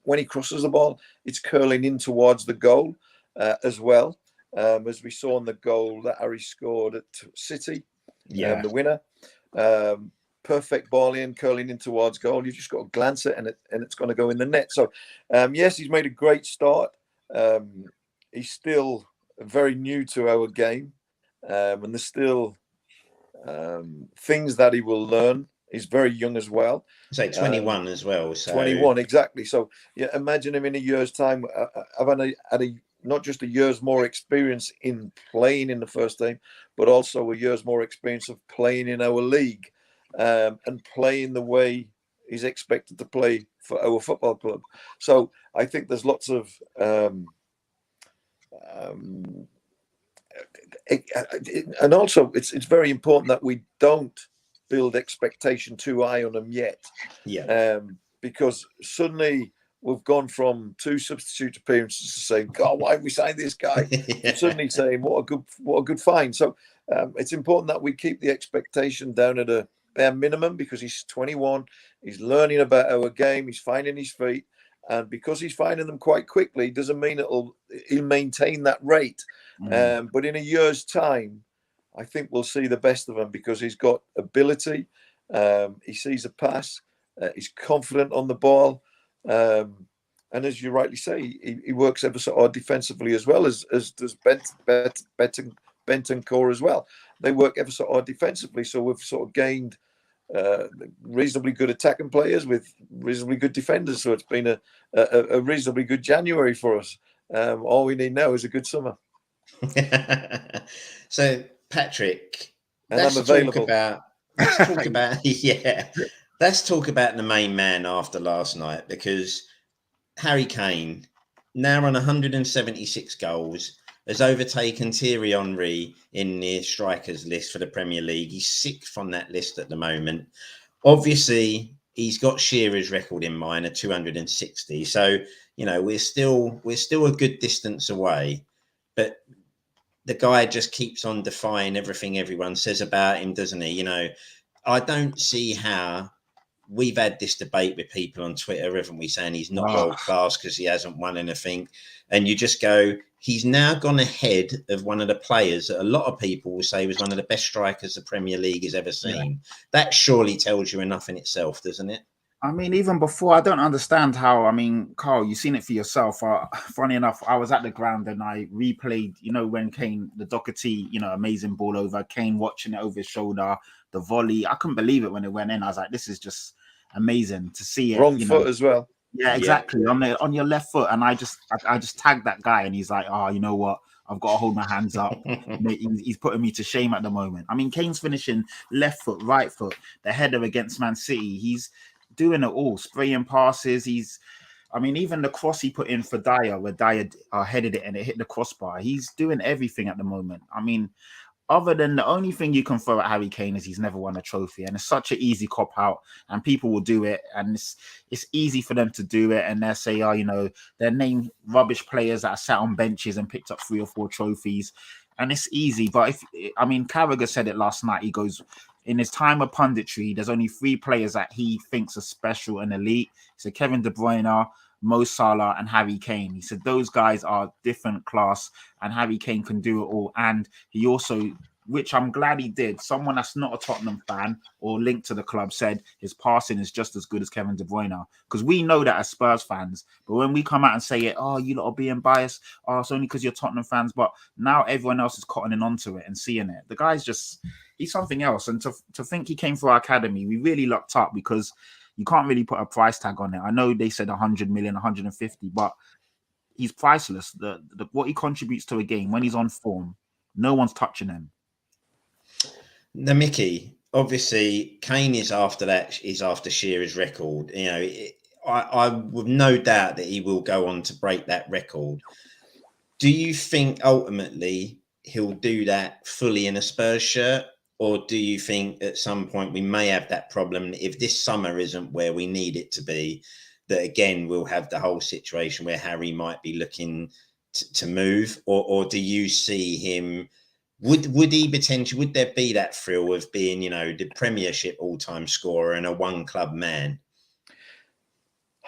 when he crosses the ball, it's curling in towards the goal as well. As we saw in the goal that Harry scored at City, the winner. Perfect ball in, curling in towards goal. You've just got to glance it, and it's going to go in the net. So, yes, he's made a great start. He's still very new to our game, and there's still things that he will learn. He's very young as well. Say 21 as well. So 21, exactly. So, yeah, imagine him in a year's time. I've had not just a year's more experience in playing in the first team, but also a year's more experience of playing in our league. And playing the way he's expected to play for our football club. So I think there's lots of and also it's very important that we don't build expectation too high on him yet. Because suddenly we've gone from 2 substitute appearances to saying, God, why have we signed this guy? To suddenly saying, what a good find. So it's important that we keep the expectation down at a bare minimum, because he's 21, he's learning about our game, he's finding his feet, and because he's finding them quite quickly doesn't mean he'll maintain that rate. But in a year's time, I think we'll see the best of him, because he's got ability, he sees a pass, he's confident on the ball, and as you rightly say, he works ever so hard defensively as well, as does Bentancur as well. They work ever so hard defensively, so we've sort of gained reasonably good attacking players with reasonably good defenders. So it's been a reasonably good January for us. All we need now is a good summer. So, Patrick, and I'm available. Let's talk about let's talk about the main man after last night, because Harry Kane, now on 176 goals, has overtaken Thierry Henry in the strikers list for the Premier League. He's 6th on that list at the moment. Obviously, he's got Shearer's record in mind at 260. So, we're still a good distance away. But the guy just keeps on defying everything everyone says about him, doesn't he? I don't see how we've had this debate with people on Twitter, haven't we, saying he's not world class because he hasn't won anything. And you just go, he's now gone ahead of one of the players that a lot of people will say was one of the best strikers the Premier League has ever seen. That surely tells you enough in itself, doesn't it? I mean, even before, I don't understand how. I mean, Carl, you've seen it for yourself. Funny enough, I was at the ground and I replayed, when Kane, the Doherty, amazing ball over, Kane watching it over his shoulder, the volley. I couldn't believe it when it went in. I was like, this is just amazing to see it. Wrong foot as well. Yeah, exactly. On your left foot. And I just tagged that guy and he's like, oh, you know what? I've got to hold my hands up. He's putting me to shame at the moment. I mean, Kane's finishing left foot, right foot, the header against Man City. He's doing it all, spraying passes. Even the cross he put in for Dyer, where Dyer headed it and it hit the crossbar. He's doing everything at the moment. I mean, other than the only thing you can throw at Harry Kane is he's never won a trophy, and it's such an easy cop out, and people will do it, and it's easy for them to do it, and they'll say, they're named rubbish players that are sat on benches and picked up 3 or 4 trophies, and it's easy. But Carragher said it last night. He goes, in his time of punditry, there's only 3 players that he thinks are special and elite. He said Kevin De Bruyne, Mo Salah, and Harry Kane. He said those guys are different class, and Harry Kane can do it all. And he also, which I'm glad he did, someone that's not a Tottenham fan or linked to the club said his passing is just as good as Kevin De Bruyne. Because we know that as Spurs fans. But when we come out and say it, you lot are being biased. It's only because you're Tottenham fans. But now everyone else is cottoning onto it and seeing it. The guy's he's something else. And to think he came through our academy, we really lucked up because you can't really put a price tag on it. I know they said 100 million, 150, but he's priceless. The what he contributes to a game when he's on form, no one's touching him. Now, Mickey, obviously, Kane is after Shearer's record. I with no doubt that he will go on to break that record. Do you think ultimately he'll do that fully in a Spurs shirt? Or do you think at some point we may have that problem if this summer isn't where we need it to be, that again, we'll have the whole situation where Harry might be looking to move? Or do you see him, would there be that thrill of being, the Premiership all-time scorer and a one-club man?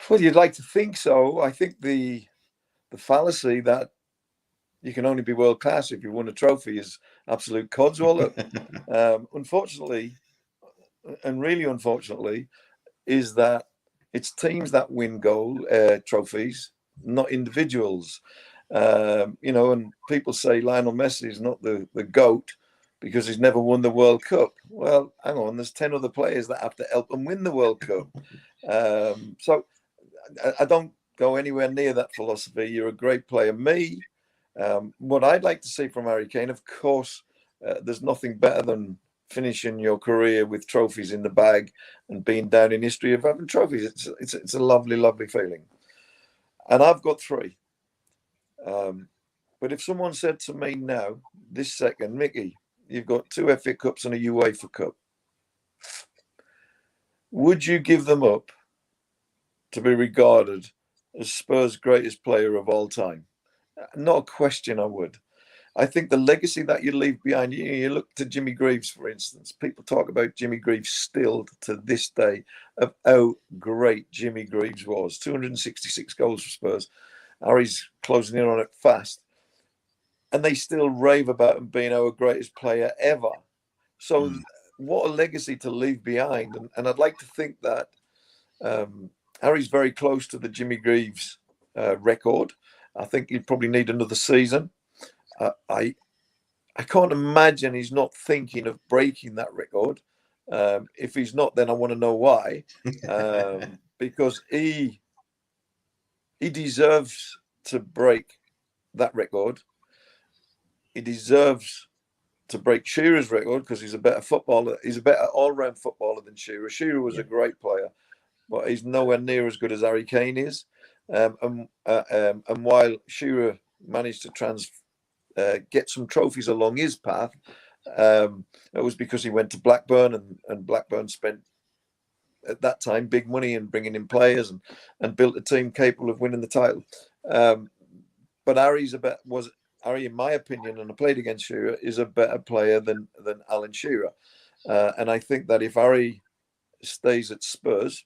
Well, you'd like to think so. I think the fallacy that you can only be world class if you won a trophy is absolute codswallop. Unfortunately, and really unfortunately, is that it's teams that win trophies, not individuals. And people say Lionel Messi is not the GOAT because he's never won the World Cup. Well, hang on, there's 10 other players that have to help them win the World Cup. So I don't go anywhere near that philosophy. You're a great player. What I'd like to see from Harry Kane, of course, there's nothing better than finishing your career with trophies in the bag and being down in history of having trophies. It's a lovely, lovely feeling. And I've got 3. But if someone said to me now, this second, Mickey, you've got 2 FA Cups and a UEFA Cup, would you give them up to be regarded as Spurs' greatest player of all time? Not a question I would. I think the legacy that you leave behind you look to Jimmy Greaves, for instance. People talk about Jimmy Greaves still to this day of how great Jimmy Greaves was. 266 goals for Spurs. Harry's closing in on it fast. And they still rave about him being our greatest player ever. So what a legacy to leave behind. And I'd like to think that Harry's very close to the Jimmy Greaves record. I think he'd probably need another season. I can't imagine he's not thinking of breaking that record. If he's not, then I want to know why. Because he deserves to break that record. He deserves to break Shearer's record because he's a better footballer. He's a better all-round footballer than Shearer. Shearer was a great player, but he's nowhere near as good as Harry Kane is. And while Shearer managed to get some trophies along his path, it was because he went to Blackburn, and Blackburn spent at that time big money in bringing in players and built a team capable of winning the title. But Harry, in my opinion, and I played against Shearer, is a better player than Alan Shearer. And I think that if Harry stays at Spurs.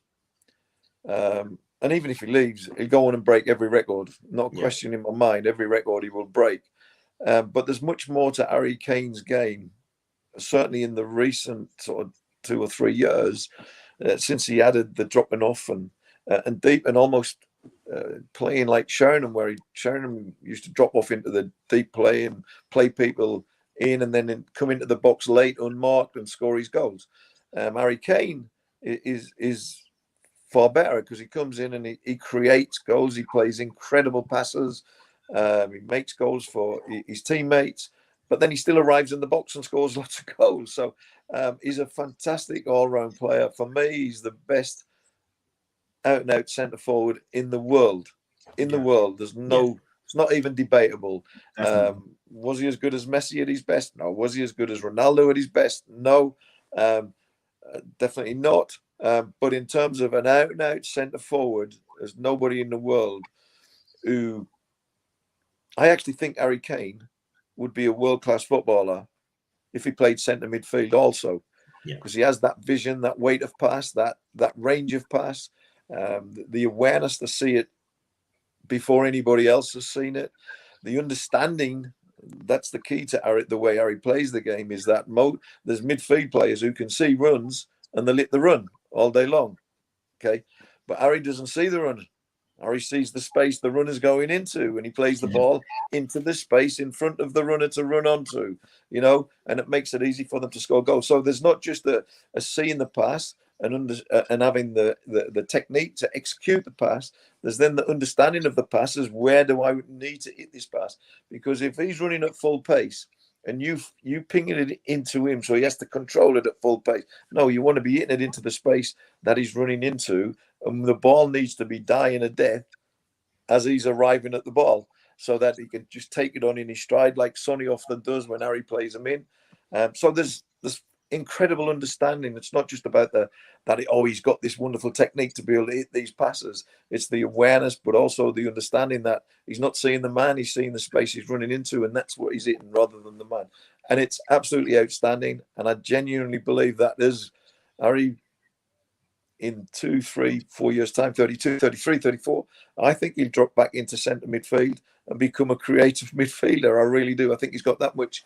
And even if he leaves, he'll go on and break every record. Not a question in my mind. Every record he will break. But there's much more to Harry Kane's game, certainly in the recent sort of 2 or 3 years, since he added the dropping off and deep and almost playing like Sheringham, where Sheringham used to drop off into the deep play and play people in and then come into the box late unmarked and score his goals. Harry Kane is far better because he comes in and he creates goals. He plays incredible passes. He makes goals for his teammates, but then he still arrives in the box and scores lots of goals. So he's a fantastic all-round player. For me, he's the best out-and-out centre forward in the world. The world, there's no. It's not even debatable. Was he as good as Messi at his best? No. Was he as good as Ronaldo at his best? No. Definitely not. But in terms of an out-and-out centre forward, there's nobody in the world who. I actually think Harry Kane would be a world-class footballer if he played centre midfield also, because he has that vision, that weight of pass, that range of pass, the awareness to see it before anybody else has seen it, the understanding. That's the key to the way Harry plays the game, is that there's midfield players who can see runs and they lit the run all day long. Okay. But Harry doesn't see the run. Harry sees the space the runner's going into, and he plays the ball into the space in front of the runner to run onto, and it makes it easy for them to score goals. So there's not just a seeing the pass and having the technique to execute the pass. There's then the understanding of the passes. Where do I need to hit this pass? Because if he's running at full pace and you pinging it into him, so he has to control it at full pace. No, you want to be hitting it into the space that he's running into, and the ball needs to be dying a death as he's arriving at the ball, so that he can just take it on in his stride, like Sonny often does when Harry plays him in. So there's incredible understanding. It's not just about he's got this wonderful technique to be able to hit these passes. It's the awareness, but also the understanding that he's not seeing the man, he's seeing the space he's running into, and that's what he's hitting rather than the man. And it's absolutely outstanding. And I genuinely believe that there's Harry in 2, 3, 4 years' time, 32, 33, 34, I think he'll drop back into centre midfield and become a creative midfielder. I really do. I think he's got that much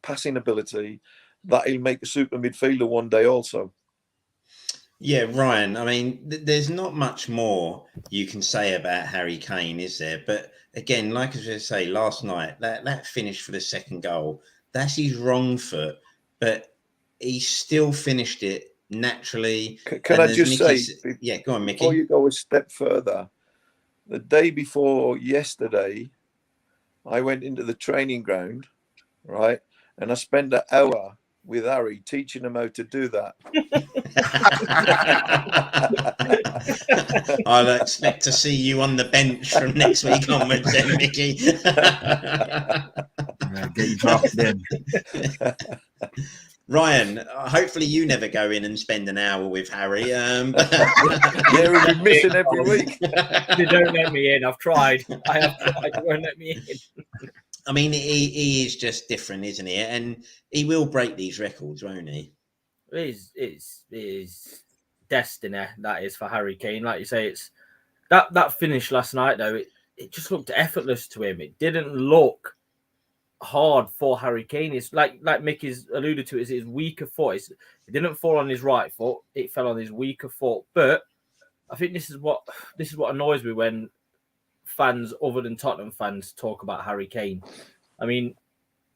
passing ability that he'll make a super midfielder one day also. Yeah, Ryan, I mean, there's not much more you can say about Harry Kane, is there? But again, like I was say last night, that finish for the second goal, that's his wrong foot, but he still finished it naturally. Can I just say, go on, Micky. Before you go a step further, the day before yesterday, I went into the training ground, right? And I spent an hour with Harry teaching him how to do that. I'll expect to see you on the bench from next week onwards then, Micky. Get you drafted in. Ryan, hopefully you never go in and spend an hour with Harry. Yeah, we'll be missing every week. They don't let me in. I've tried. I have tried. They won't let me in. I mean, he is just different, isn't he? And he will break these records, won't he? It's destiny, that is, for Harry Kane. Like you say, it's that finish last night, though, it just looked effortless to him. It didn't look hard for Harry Kane. It's like Micky's alluded to, is his weaker foot. It didn't fall on his right foot, it fell on his weaker foot. But I think this is what annoys me when fans other than Tottenham fans talk about Harry Kane. I mean,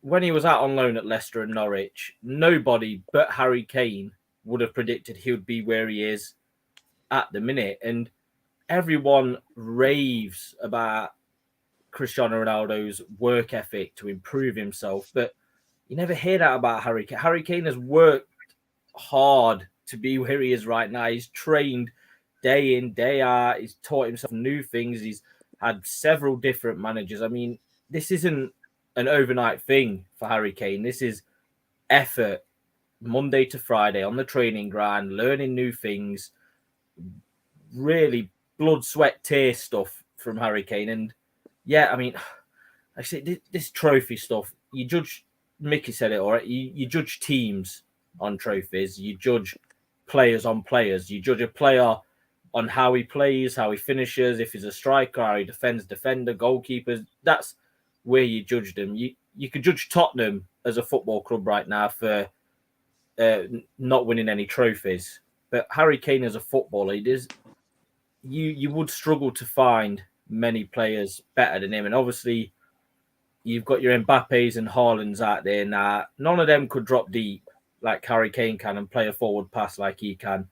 when he was out on loan at Leicester and Norwich, nobody but Harry Kane would have predicted he would be where he is at the minute. And everyone raves about Cristiano Ronaldo's work ethic to improve himself, but you never hear that about Harry Kane. Harry Kane has worked hard to be where he is right now. He's trained day in, day out. He's taught himself new things. He's had several different managers. I mean, this isn't an overnight thing for Harry Kane. This is effort, Monday to Friday on the training ground, learning new things, really blood, sweat, tears stuff from Harry Kane. And yeah, I mean, I say this trophy stuff, you judge, Micky said it, all right, you judge teams on trophies, you judge players on players. You judge a player on how he plays, how he finishes, if he's a striker, how he defends, defender, goalkeepers. That's where you judge them. You could judge Tottenham as a football club right now for not winning any trophies, but Harry Kane as a footballer, you would struggle to find many players better than him. And obviously, you've got your Mbappes and Haalands out there now. None of them could drop deep like Harry Kane can and play a forward pass like he can.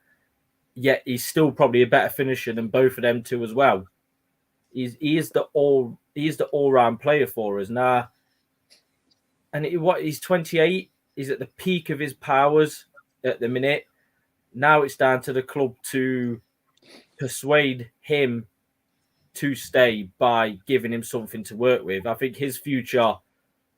Yet he's still probably a better finisher than both of them two as well. He is the all-round player for us now. And he's 28. He's at the peak of his powers at the minute. Now it's down to the club to persuade him to stay by giving him something to work with. I think his future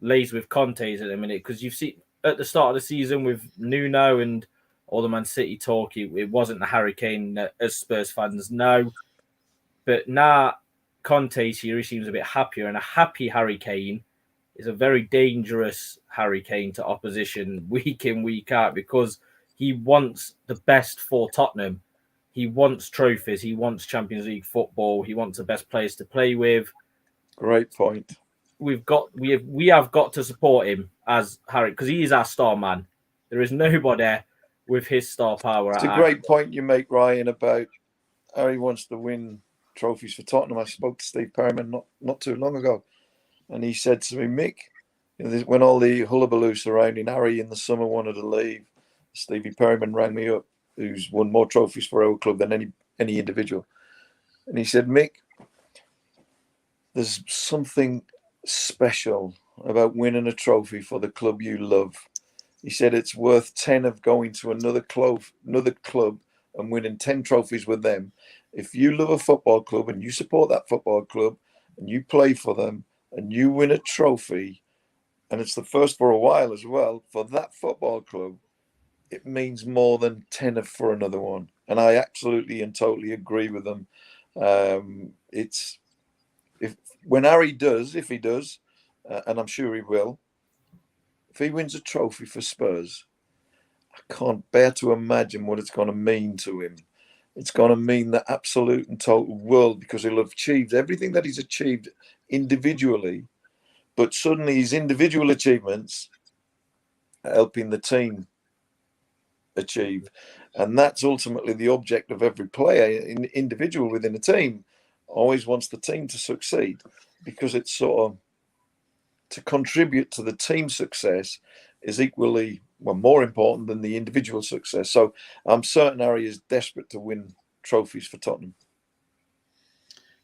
lays with Conte's at the minute, because you've seen at the start of the season with Nuno and all the Man City talk, it wasn't the Harry Kane as Spurs fans know. But now Conte's here, he seems a bit happier, and a happy Harry Kane is a very dangerous Harry Kane to opposition week in, week out, because he wants the best for Tottenham. He wants trophies. He wants Champions League football. He wants the best players to play with. Great point. We have got to support him as Harry, because he is our star man. There is nobody with his star power. It's a great point you make, Ryan, about Harry wants to win trophies for Tottenham. I spoke to Steve Perryman not too long ago, and he said to me, Mick, when all the hullabaloo surrounding Harry in the summer wanted to leave, Stevie Perryman rang me up, who's won more trophies for our club than any individual. And he said, Mick, there's something special about winning a trophy for the club you love. He said it's worth 10 of going to another club and winning 10 trophies with them. If you love a football club and you support that football club and you play for them and you win a trophy, and it's the first for a while as well, for that football club, it means more than 10 for another one. And I absolutely and totally agree with them. When Harry does, if he does, and I'm sure he will, if he wins a trophy for Spurs, I can't bear to imagine what it's going to mean to him. It's going to mean the absolute and total world, because he'll have achieved everything that he's achieved individually, but suddenly his individual achievements are helping the team achieve. And that's ultimately the object of every player, individual within a team, always wants the team to succeed, because it's sort of to contribute to the team success is equally, well, more important than the individual success. So I'm certain Harry is desperate to win trophies for Tottenham.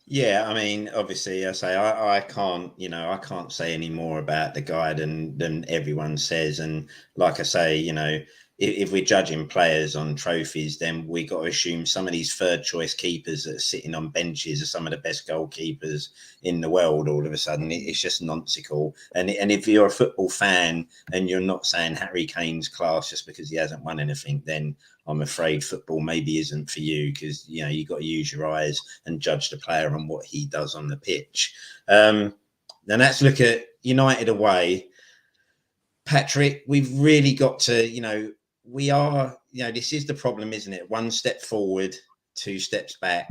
Yeah, I mean, obviously, I can't say any more about the guy than everyone says. And like I say, if we're judging players on trophies, then we got to assume some of these third choice keepers that are sitting on benches are some of the best goalkeepers in the world. All of a sudden, it's just nonsensical. And if you're a football fan and you're not saying Harry Kane's class just because he hasn't won anything, then I'm afraid football maybe isn't for you, because you got to use your eyes and judge the player on what he does on the pitch. Then let's look at United away. Patrick, we've really got to, we are, this is the problem, isn't it? One step forward, two steps back.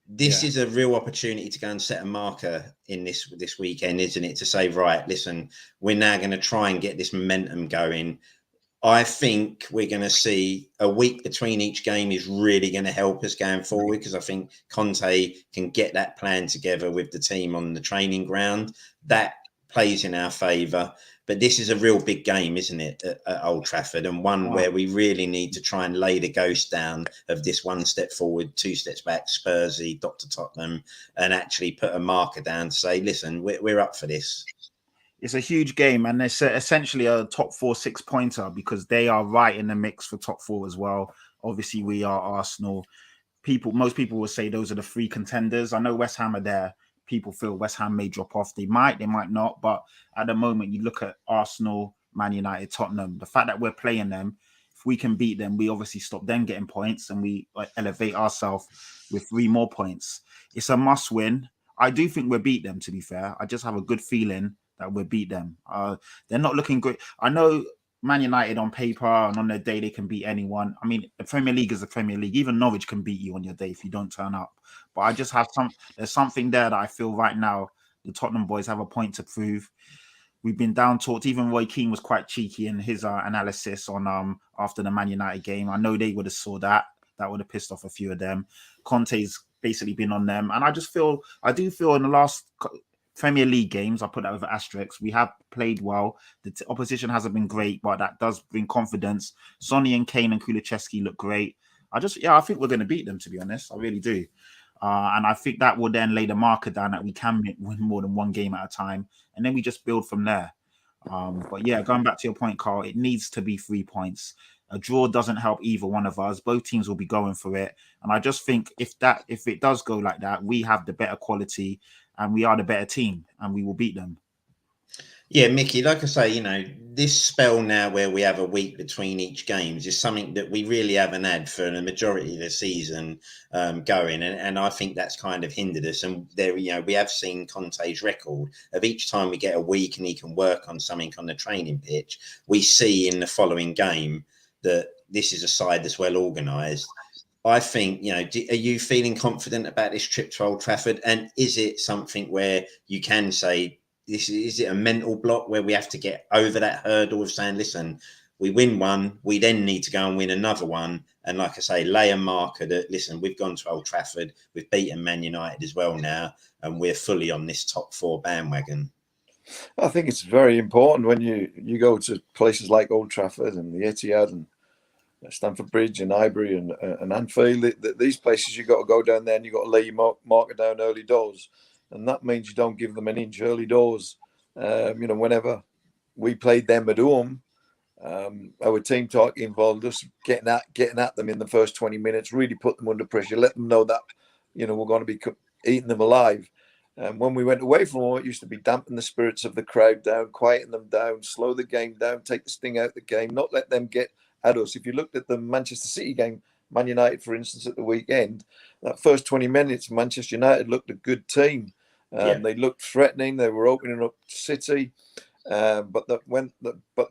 This is a real opportunity to go and set a marker in this weekend, isn't it? To say, right, listen, we're now going to try and get this momentum going. I think we're going to see a week between each game is really going to help us going forward, because I think Conte can get that plan together with the team on the training ground. That plays in our favour. But this is a real big game, isn't it, at Old Trafford, and one where we really need to try and lay the ghost down of this one step forward, two steps back, Spursy, Dr. Tottenham, and actually put a marker down to say, listen, we're up for this. It's a huge game, and it's essentially a top 4 6-pointer, because they are right in the mix for top 4 as well. Obviously, we are Arsenal. Most people will say those are the 3 contenders. I know West Ham are there. People feel West Ham may drop off. They might not. But at the moment, you look at Arsenal, Man United, Tottenham, the fact that we're playing them, if we can beat them, we obviously stop them getting points, and we elevate ourselves with 3 more points. It's a must win. I do think we'll beat them, to be fair. I just have a good feeling that we'll beat them. They're not looking great. I know Man United on paper and on their day they can beat anyone. I mean, the Premier League is the Premier League. Even Norwich can beat you on your day if you don't turn up. But I just have there's something there that I feel right now the Tottenham boys have a point to prove. We've been down talked. Even Roy Keane was quite cheeky in his analysis on after the Man United game. I know they would have saw that. That would have pissed off a few of them. Conte's basically been on them, and I do feel in the last Premier League games, I put that with asterisks, we have played well. The opposition hasn't been great, but that does bring confidence. Sonny and Kane and Kulusevski look great. I think we're going to beat them, to be honest. I really do. And I think that will then lay the marker down that we can win more than one game at a time. And then we just build from there. But yeah, going back to your point, Carl, it needs to be 3 points. A draw doesn't help either one of us. Both teams will be going for it. And I just think if it does go like that, we have the better quality and we are the better team and we will beat them. Yeah, Mickey, like I say, this spell now where we have a week between each games is something that we really haven't had for the majority of the season going. And I think that's kind of hindered us. And there, we have seen Conte's record of each time we get a week and he can work on something on the training pitch, we see in the following game that this is a side that's well organised. I think, are you feeling confident about this trip to Old Trafford? And is it something where you can say, is it a mental block where we have to get over that hurdle of saying, listen, we win one, we then need to go and win another one. And like I say, lay a marker that, listen, we've gone to Old Trafford, we've beaten Man United as well now, and we're fully on this top 4 bandwagon. I think it's very important when you go to places like Old Trafford and the Etihad and Stamford Bridge and Highbury and Anfield, these places you've got to go down there and you've got to lay your marker down early doors. And that means you don't give them an inch early doors. Whenever we played them at home, our team talk involved us getting at them in the first 20 minutes, really put them under pressure, let them know that, we're going to be eating them alive. When we went away from home, it used to be dampen the spirits of the crowd down, quieten them down, slow the game down, take the sting out of the game, not let them get at us. If you looked at the Manchester City game, Man United, for instance, at the weekend, that first 20 minutes, Manchester United looked a good team. They looked threatening. They were opening up City, but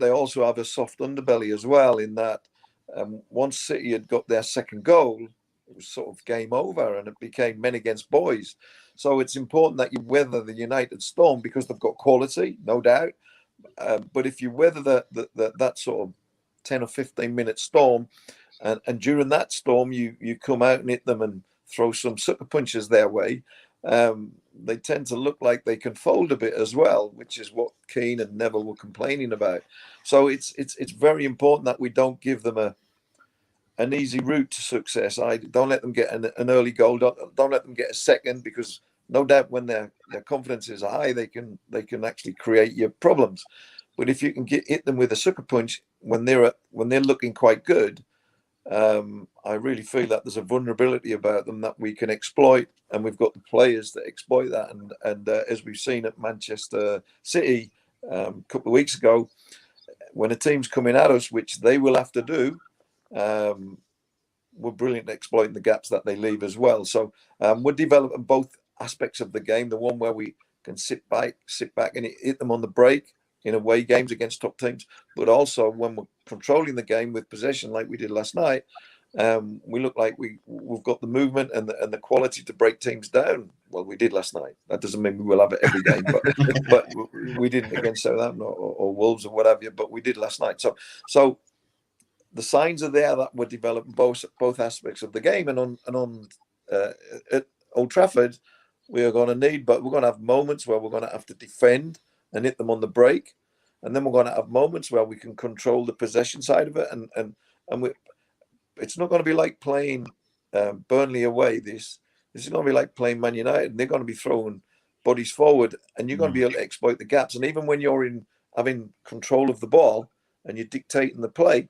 they also have a soft underbelly as well. In that, once City had got their second goal, it was sort of game over, and it became men against boys. So it's important that you weather the United storm because they've got quality, no doubt. But if you weather that sort of 10 or 15-minute storm, and during that storm you come out and hit them and throw some sucker punches their way. They tend to look like they can fold a bit as well, which is what Kane and Neville were complaining about. So it's very important that we don't give them an easy route to success. I don't let them get an early goal. Don't let them get a second, because no doubt when their confidence is high, they can actually create you problems. But if you can hit them with a sucker punch when they're looking quite good, I really feel that there's a vulnerability about them that we can exploit, and we've got the players that exploit that. And as we've seen at Manchester City a couple of weeks ago, when a team's coming at us, which they will have to do, we're brilliant at exploiting the gaps that they leave as well. So we're developing both aspects of the game. The one where we can sit back and hit them on the break in away games against top teams, but also when we're controlling the game with possession like we did last night, we look like we've got the movement and the quality to break teams down. Well, we did last night. That doesn't mean we will have it every game, but we didn't against Southampton or Wolves or whatever. But we did last night. So the signs are there that we're developing both aspects of the game, and on at Old Trafford we are going to need, but we're going to have moments where we're going to have to defend and hit them on the break, and then we're going to have moments where we can control the possession side of it, and it's not going to be like playing Burnley away. This is going to be like playing Man United, and they're going to be throwing bodies forward, and you're going to be able to exploit the gaps. And even when you're having control of the ball and you're dictating the play,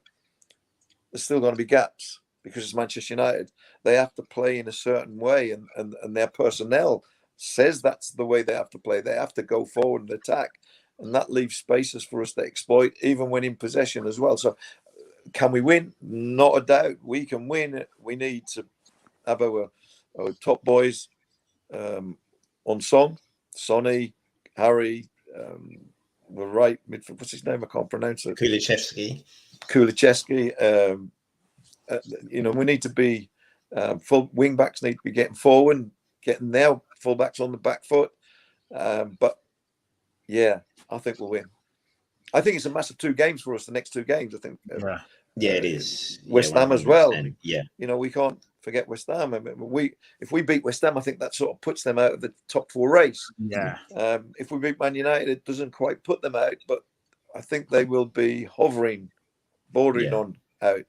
there's still going to be gaps, because it's Manchester United. They have to play in a certain way, and their personnel says that's the way they have to play. They have to go forward and attack, and that leaves spaces for us to exploit, even when in possession as well. So can we win? Not a doubt. We can win. We need to have our top boys on song. Sonny, Harry, were right midfield. What's his name? I can't pronounce it. Kulichevsky. We need to be full wing backs need to be getting forward, getting their full backs on the back foot. But yeah, I think we'll win. I think it's a massive 2 games for us. The next 2 games, I think. Yeah, it is. West Ham as well. Yeah. We can't forget West Ham. I mean, if we beat West Ham, I think that sort of puts them out of the top 4 race. Yeah. If we beat Man United, it doesn't quite put them out, but I think they will be hovering, bordering on out.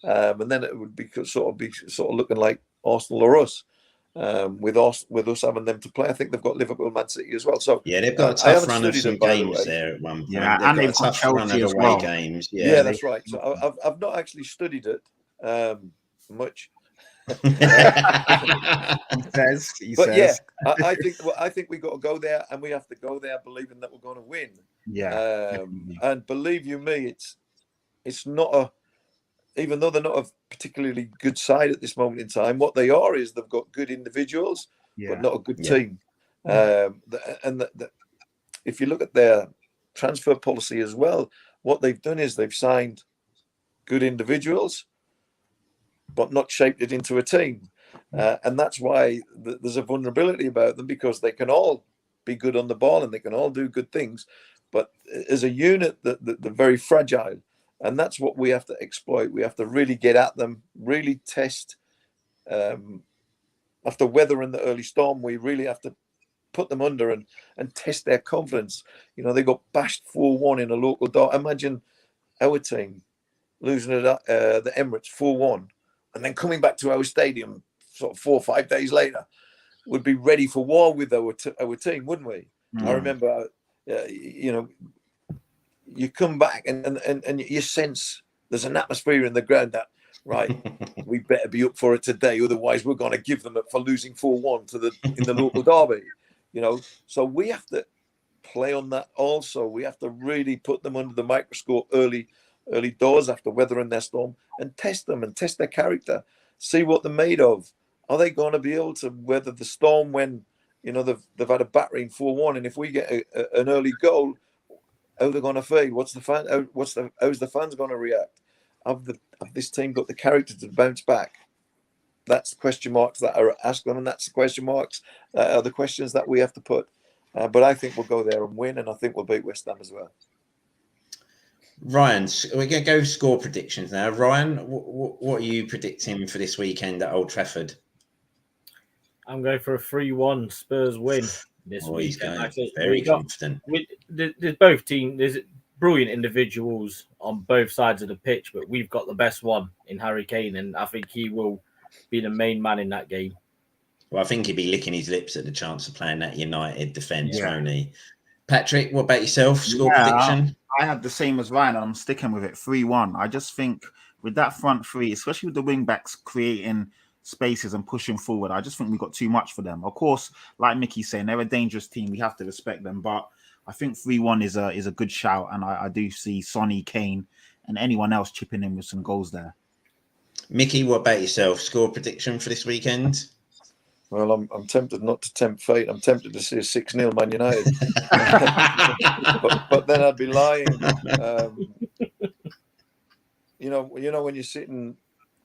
And then it would be sort of looking like Arsenal or us. With us having them to play, I think they've got Liverpool and Man City as well. So yeah, they've got a tough run of some games there at one point. Yeah, and they've got Chelsea as well. Games. Yeah, that's right. So I've not actually studied it much. He says. I think we got to go there, and we have to go there believing that we're going to win. Yeah, and believe you me, it's not a. Even though they're not a particularly good side at this moment in time, what they are is they've got good individuals, but not a good team. If you look at their transfer policy as well, what they've done is they've signed good individuals, but not shaped it into a team. And that's why there's a vulnerability about them, because they can all be good on the ball and they can all do good things. But as a unit, they're very fragile. And that's what we have to exploit. We have to really get at them, really test. After weathering the early storm, we really have to put them under and test their confidence. They got bashed 4-1 in a local derby. Imagine our team losing at the Emirates 4-1 and then coming back to our stadium sort of 4 or 5 days later. Would be ready for war with our team, wouldn't we? I remember, you come back and you sense there's an atmosphere in the ground that, right, we better be up for it today, otherwise we're going to give them it for losing 4-1 in the local derby. So we have to play on that also. We have to really put them under the microscope early doors after weathering their storm, and test them and test their character, see what they're made of. Are they going to be able to weather the storm when they've had a battering 4-1, and if we get an early goal, how they're going to feel? How's the fans going to react? Have this team got the character to bounce back? That's the question marks that are asked them, and that's the question marks that are the questions that we have to put. But I think we'll go there and win, and I think we'll beat West Ham as well. Ryan, we're going to go score predictions now. Ryan, what are you predicting for this weekend at Old Trafford? I'm going for a 3-1 Spurs win this weekend. He's very confident. There's both teams. There's brilliant individuals on both sides of the pitch, but we've got the best one in Harry Kane, and I think he will be the main man in that game. Well, I think he'd be licking his lips at the chance of playing that United defence, won't he? Patrick, what about yourself? Score prediction? I had the same as Ryan, and I'm sticking with it, 3-1. I just think with that front three, especially with the wing backs creating spaces and pushing forward, I just think we got too much for them. Of course, like Micky's saying, they're a dangerous team. We have to respect them, but I think 3-1 is a good shout, and I do see Sonny, Kane, and anyone else chipping in with some goals there. Micky, what about yourself? Score prediction for this weekend? Well, I'm tempted not to tempt fate. I'm tempted to see a 6-0 Man United, but then I'd be lying. When you're sitting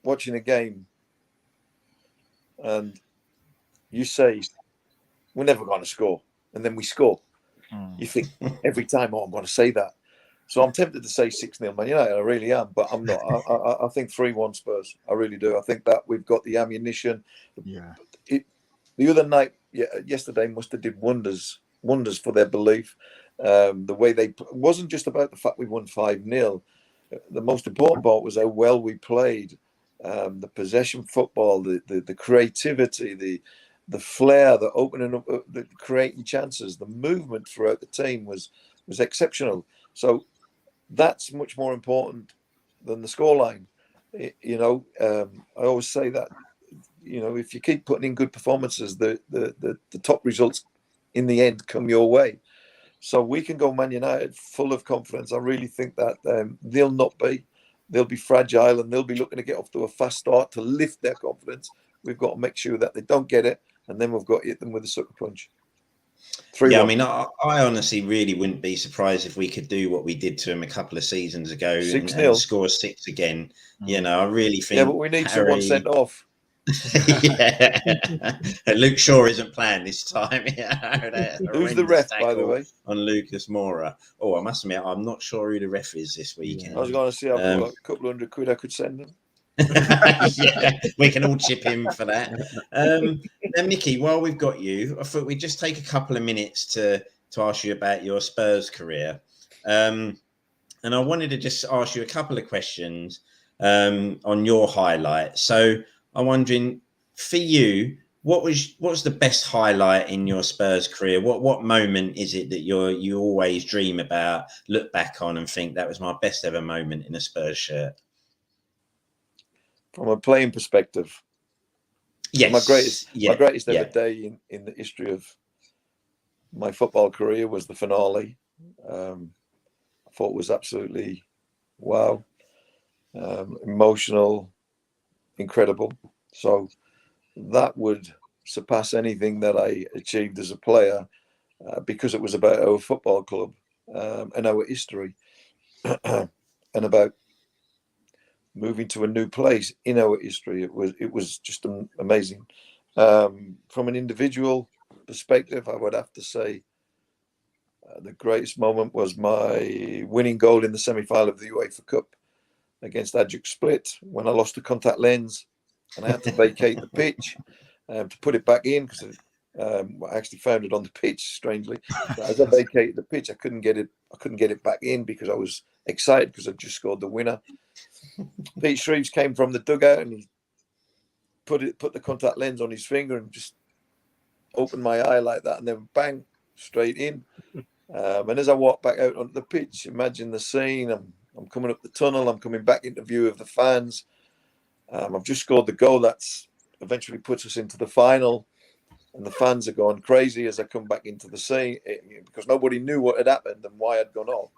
watching a game and you say we're never going to score, and then we score, you think every time, I'm going to say that. So I'm tempted to say 6-0 Man United. I really am, but I'm not. I think 3-1 Spurs. I really do. I think that we've got the ammunition. Yeah. The other night, yesterday, must have did wonders for their belief. The way it wasn't just about the fact we won 5-0. The most important part was how well we played. The possession football, the creativity, the flair, the opening up, the creating chances, the movement throughout the team was exceptional. So that's much more important than the scoreline. I always say that. If you keep putting in good performances, the top results in the end come your way. So we can go Man United full of confidence. I really think that they'll be fragile, and they'll be looking to get off to a fast start to lift their confidence. We've got to make sure that they don't get it, and then we've got to hit them with a sucker punch. Yeah, I mean, I honestly really wouldn't be surprised if we could do what we did to him a couple of seasons ago and score 6 again. You know, I really think. Yeah, but we need someone sent off. Yeah, Luke Shaw isn't playing this time. Who's the ref, by the way? On Lucas Moura. Oh, I must admit, I'm not sure who the ref is this weekend. I was going to say I've got a couple £100 I could send them. Yeah, we can all chip in for that. Now, Mickey, while we've got you, I thought we'd just take a couple of minutes to ask you about your Spurs career. And I wanted to just ask you a couple of questions on your highlights. So I'm wondering, for you, what was the best highlight in your Spurs career? What moment is it that you always dream about, look back on, and think that was my best ever moment in a Spurs shirt? From a playing perspective, yes, my greatest ever day in the history of my football career was the finale. I thought it was absolutely wow, emotional, incredible. So that would surpass anything that I achieved as a player because it was about our football club and our history and about moving to a new place in our history. It was just amazing. From an individual perspective, I would have to say the greatest moment was my winning goal in the semi-final of the UEFA Cup against Ajax Split when I lost the contact lens and I had to vacate the pitch to put it back in because I actually found it on the pitch, strangely. But as I vacated the pitch, I couldn't get it back in because I was excited because I'd just scored the winner. Pete Shreves came from the dugout and he put the contact lens on his finger and just opened my eye like that, and then bang, straight in. And as I walked back out onto the pitch, imagine the scene. I'm coming up the tunnel. I'm coming back into view of the fans. I've just scored the goal that's eventually puts us into the final, and the fans are going crazy as I come back into the scene because nobody knew what had happened and why I'd gone off.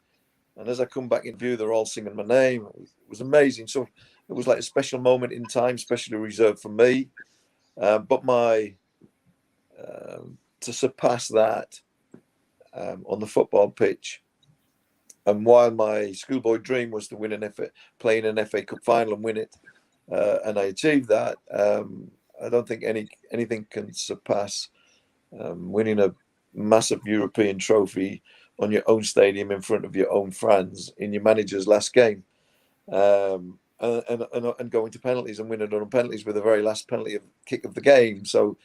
And as I come back in view, they're all singing my name. It was amazing. So it was like a special moment in time, specially reserved for me. But to surpass that on the football pitch, and while my schoolboy dream was to play in an FA Cup final and win it, and I achieved that, I don't think anything can surpass winning a massive European trophy on your own stadium in front of your own fans in your manager's last game, and going to penalties and winning on penalties with the very last penalty kick of the game. So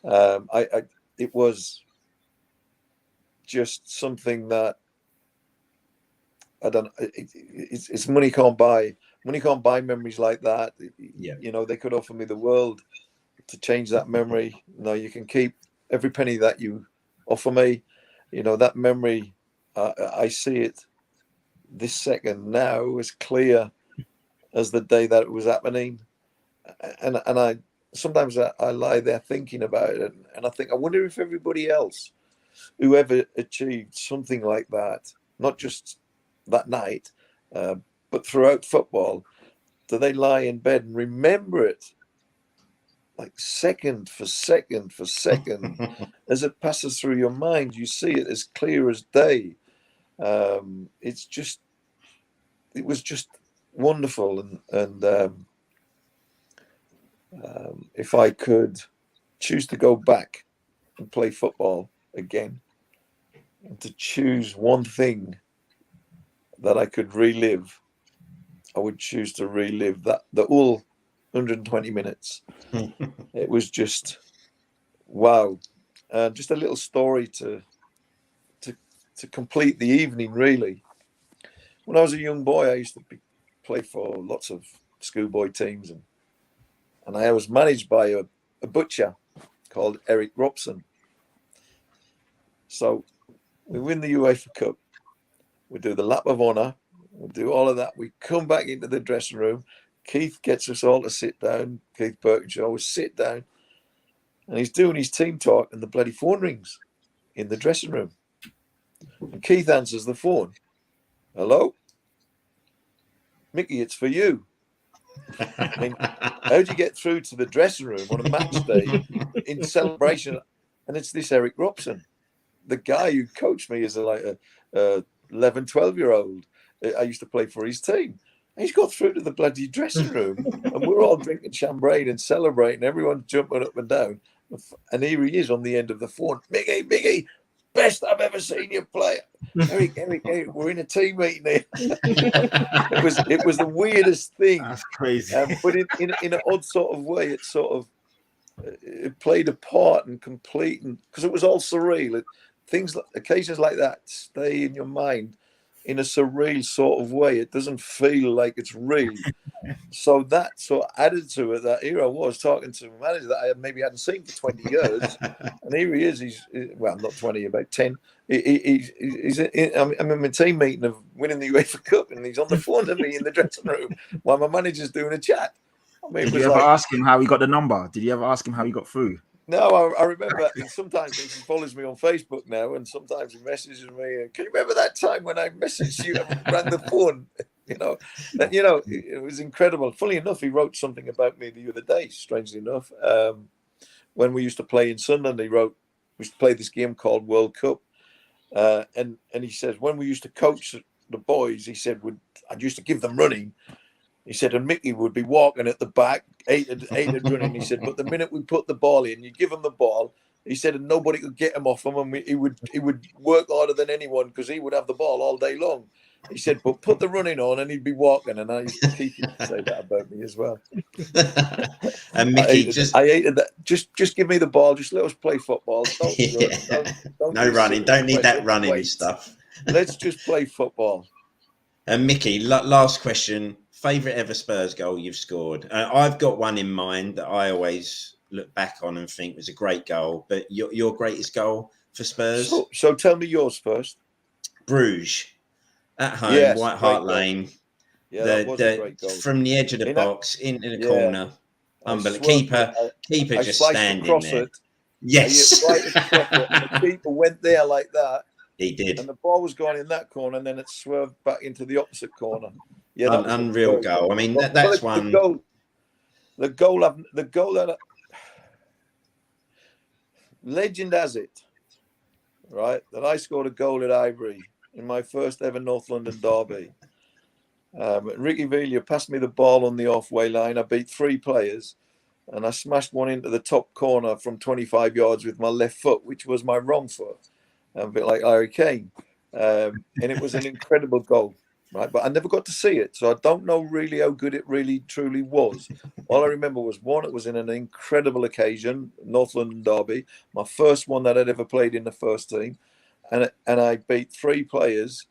it was just something that I don't. It's money can't buy. Money can't buy memories like that. Yeah. You know, they could offer me the world to change that memory. No, you can keep every penny that you offer me. You know, that memory, I see it this second now as clear as the day that it was happening. And I sometimes I lie there thinking about it, and I think, I wonder if everybody else who ever achieved something like that, not just that night, but throughout football, do they lie in bed and remember it like second for second for second as it passes through your mind? You see it as clear as day. It was just wonderful, and if I could choose to go back and play football again, and to choose one thing that I could relive, I would choose to relive the whole 120 minutes. It was just wow. Just a little story to complete the evening, really. When I was a young boy, I used to play for lots of schoolboy teams, and I was managed by a butcher called Eric Robson. So we win the UEFA Cup. We do the lap of honour. We do all of that. We come back into the dressing room. Keith gets us all to sit down. Keith Perkins always sit down. And he's doing his team talk, and the bloody phone rings in the dressing room. And Keith answers the phone. Hello? Mickey, it's for you. I mean, how do you get through to the dressing room on a match day in celebration? And it's this Eric Robson. the guy who coached me is like a 11, 12-year-old. I used to play for his team. And he's got through to the bloody dressing room, and we're all drinking champagne and celebrating. Everyone's jumping up and down. And here he is on the end of the phone. Mickey, best I've ever seen you play. Eric, we're in a team meeting here. It was the weirdest thing. That's crazy. But in an odd sort of way, it played a part in completing, because it was all surreal. Occasions like that stay in your mind in a surreal sort of way. It doesn't feel like it's real. So that sort of added to it. That here I was talking to a manager that I maybe hadn't seen for 20 years, and here he is. He's well, not 20, about 10. I'm in my team meeting of winning the UEFA Cup, and he's on the phone to me in the dressing room while my manager's doing a chat. I mean, Did you ever ask him how he got the number? Did you ever ask him how he got through? No, I remember. And sometimes he follows me on Facebook now, and sometimes he messages me. Can you remember that time when I messaged you and ran the phone? It was incredible. Funny enough, he wrote something about me the other day. Strangely enough, when we used to play in Sunderland, we used to play this game called World Cup, and he says when we used to coach the boys, he said I used to give them running. He said, and Mickey would be walking at the back, aided running. He said, but the minute we put the ball in, you give him the ball. He said, and nobody could get him off him, and he would work harder than anyone because he would have the ball all day long. He said, but put the running on, and he'd be walking. And I used to keep him to say that about me as well. And Mickey, I hated that. Just give me the ball. Just let us play football. Don't no running. Don't need that running stuff. Let's just play football. And Mickey, last question. Favourite ever Spurs goal you've scored? I've got one in mind that I always look back on and think was a great goal. But your greatest goal for Spurs? So tell me yours first. Bruges at home, yes, White Hart Lane. Yeah, that was a great goal. From the edge of the box into the corner. Unbelievable. Keeper just standing there. Yes. Right at the and the keeper went there like that. He did. And the ball was going in that corner, and then it swerved back into the opposite corner. Yeah, that was unreal goal. I mean, that's one. The goal that legend has it, right? That I scored a goal at Ivory in my first ever North London derby. Ricky Villa passed me the ball on the halfway line. I beat 3 players, and I smashed one into the top corner from 25 yards with my left foot, which was my wrong foot, a bit like Harry Kane. And it was an incredible goal. Right, but I never got to see it, so I don't know really how good it really truly was. All I remember was it was in an incredible occasion, North London derby, my first one that I'd ever played in the first team, and I beat 3 players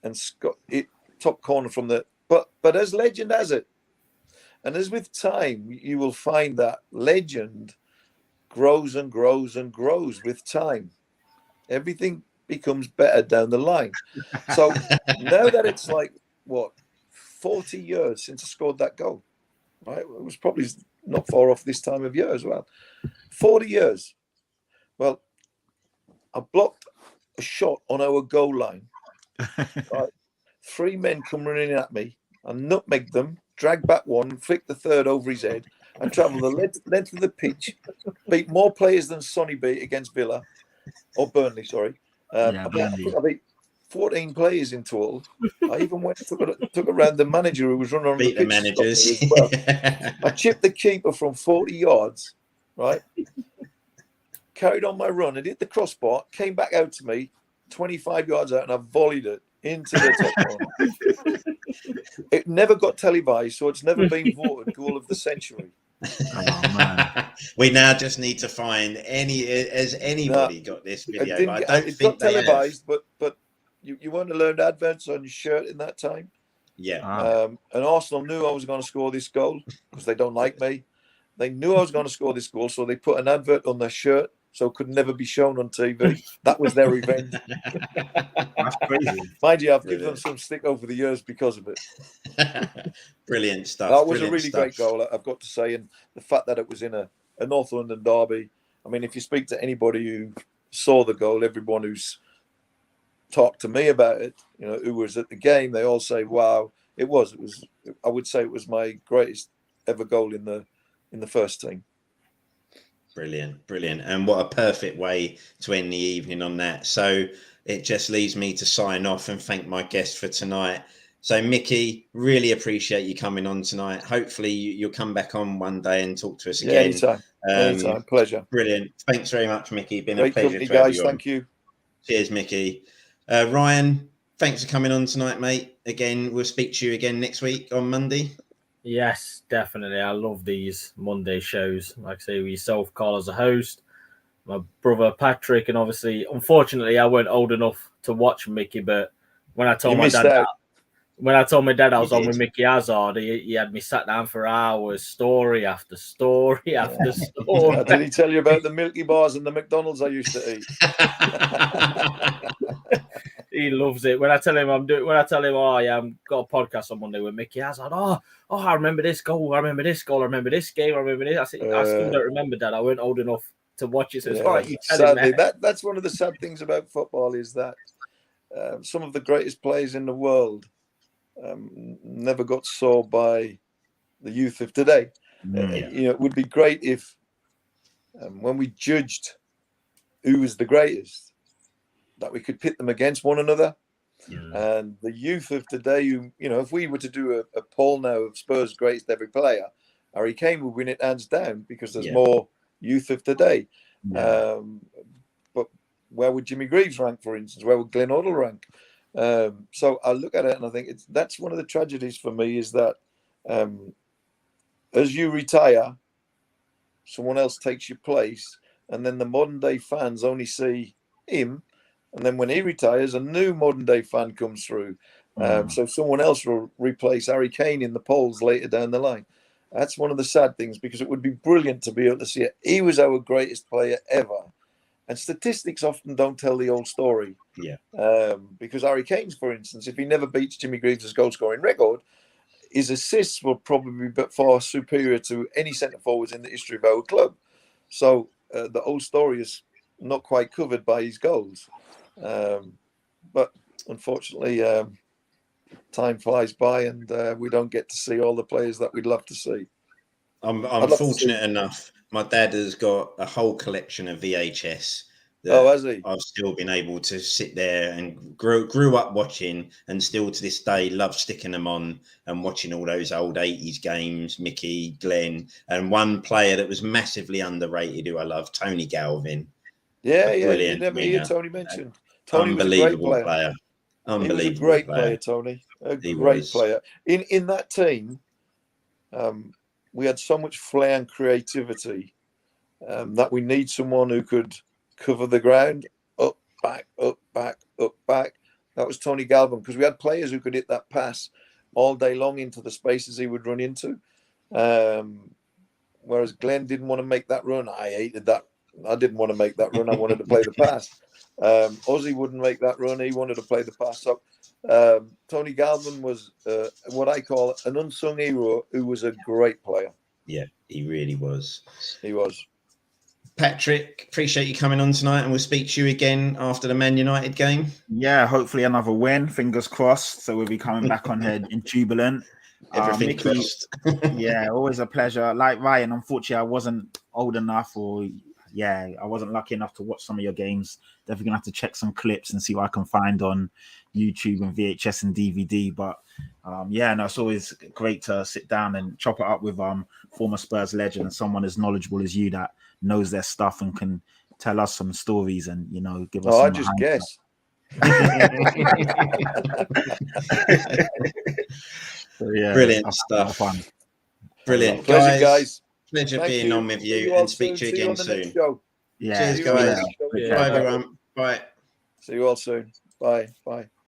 and got it top corner from the. But as legend has it, and as with time, you will find that legend grows and grows and grows with time. Everything becomes better down the line. So now that it's like 40 years since I scored that goal, right? It was probably not far off this time of year as well. 40 years. Well, I blocked a shot on our goal line. Right? 3 men come running at me. I nutmegged them, dragged back one, flicked the third over his head. I travelled the length of the pitch, beat more players than Sonny beat against Villa, or Burnley, sorry. I beat 14 players in total. I even went took a random manager who was running on beat the pitch managers. As well. I chipped the keeper from 40 yards, right? Carried on my run and hit the crossbar, came back out to me 25 yards out, and I volleyed it into the top corner. It never got televised, so it's never been voted goal of the century. Oh, man. We now just need to find has anybody got this video? I don't think got televised, but you weren't allowed adverts on your shirt in that time. Yeah. And Arsenal knew I was going to score this goal because they don't like me. They knew I was going to score this goal, so they put an advert on their shirt so it could never be shown on TV. That was their revenge. That's crazy. Mind you, I've given them some stick over the years because of it. Brilliant stuff. That was a really great goal, I've got to say. And the fact that it was in a North London derby. I mean, if you speak to anybody who saw the goal, everyone who's talked to me about it, who was at the game, they all say, wow, it was. I would say it was my greatest ever goal in the first team. Brilliant, brilliant. And what a perfect way to end the evening on that. So it just leaves me to sign off and thank my guest for tonight. So, Micky, really appreciate you coming on tonight. Hopefully you'll come back on one day and talk to us again. Anytime. Anytime. Pleasure. Brilliant. Thanks very much, Micky. Been Great a pleasure company, to have guys. you on. Thank you. Cheers, Micky. Ryan, thanks for coming on tonight, mate. Again, we'll speak to you again next week on Monday. Yes, definitely. I love these Monday shows. Like I say, with yourself, Carl, as a host, my brother Patrick, and obviously, unfortunately, I weren't old enough to watch Micky. But when I told my dad, I was on with Micky Hazard, he had me sat down for hours, story after story after story. Did he tell you about the Milky Bars and the McDonald's I used to eat? He loves it. When I tell him, oh yeah, I've got a podcast on Monday with Micky Hazard. Oh, I remember this goal. I remember this goal. I rember this game. I remember this. I said, I still don't remember that. I weren't old enough to watch it. So it's like you sadly, that's one of the sad things about football is that some of the greatest players in the world never got saw by the youth of today. It would be great if when we judged who was the greatest, that we could pit them against one another. And the youth of today, who, if we were to do a poll now of Spurs' greatest ever player, Harry Kane would win it hands down because there's more youth of today. But where would Jimmy Greaves rank, for instance? Where would Glenn Hoddle rank? So I look at it and I think that's one of the tragedies for me is that as you retire, someone else takes your place, and then the modern day fans only see him. And then when he retires, a new modern day fan comes through. So someone else will replace Harry Kane in the polls later down the line. That's one of the sad things, because it would be brilliant to be able to see it. He was our greatest player ever. And statistics often don't tell the whole story. Because Harry Kane, for instance, if he never beats Jimmy Greaves' goal scoring record, his assists will probably be far superior to any centre forwards in the history of our club. So the whole story is not quite covered by his goals. But unfortunately, time flies by and we don't get to see all the players that we'd love to see. I'm fortunate enough. My dad has got a whole collection of VHS. Has he? I've still been able to sit there and grew up watching, and still to this day love sticking them on and watching all those old 80s games, Micky, Glenn, and one player that was massively underrated who I love, Tony Galvin. You never hear Tony mentioned. Tony was a great player. Unbelievable. He was a great player, Tony. A great player. In that team, we had so much flair and creativity that we need someone who could cover the ground, up, back, up, back, up, back. That was Tony Galvin, because we had players who could hit that pass all day long into the spaces he would run into. Whereas Glenn didn't want to make that run. I hated that. I didn't want to make that run. I wanted to play the pass. Ozzy wouldn't make that run. He wanted to play the pass. So Tony Galvin was what I call an unsung hero who was a great player. Yeah, he really was. He was. Patrick, appreciate you coming on tonight, and we'll speak to you again after the Man United game. Yeah, hopefully another win. Fingers crossed. So we'll be coming back on here in jubilant. Everything Micky, crossed. Yeah, always a pleasure. Like Ryan, unfortunately, I wasn't old enough, or I wasn't lucky enough to watch some of your games. Definitely gonna have to check some clips and see what I can find on YouTube and VHS and DVD. But it's always great to sit down and chop it up with former Spurs legend and someone as knowledgeable as you that knows their stuff and can tell us some stories and give us. I just guess. Brilliant stuff. Brilliant, pleasure, guys. Pleasure being on with you, and speak to you again soon. Yeah, cheers, guys. Bye, everyone. Bye. See you all soon. Bye.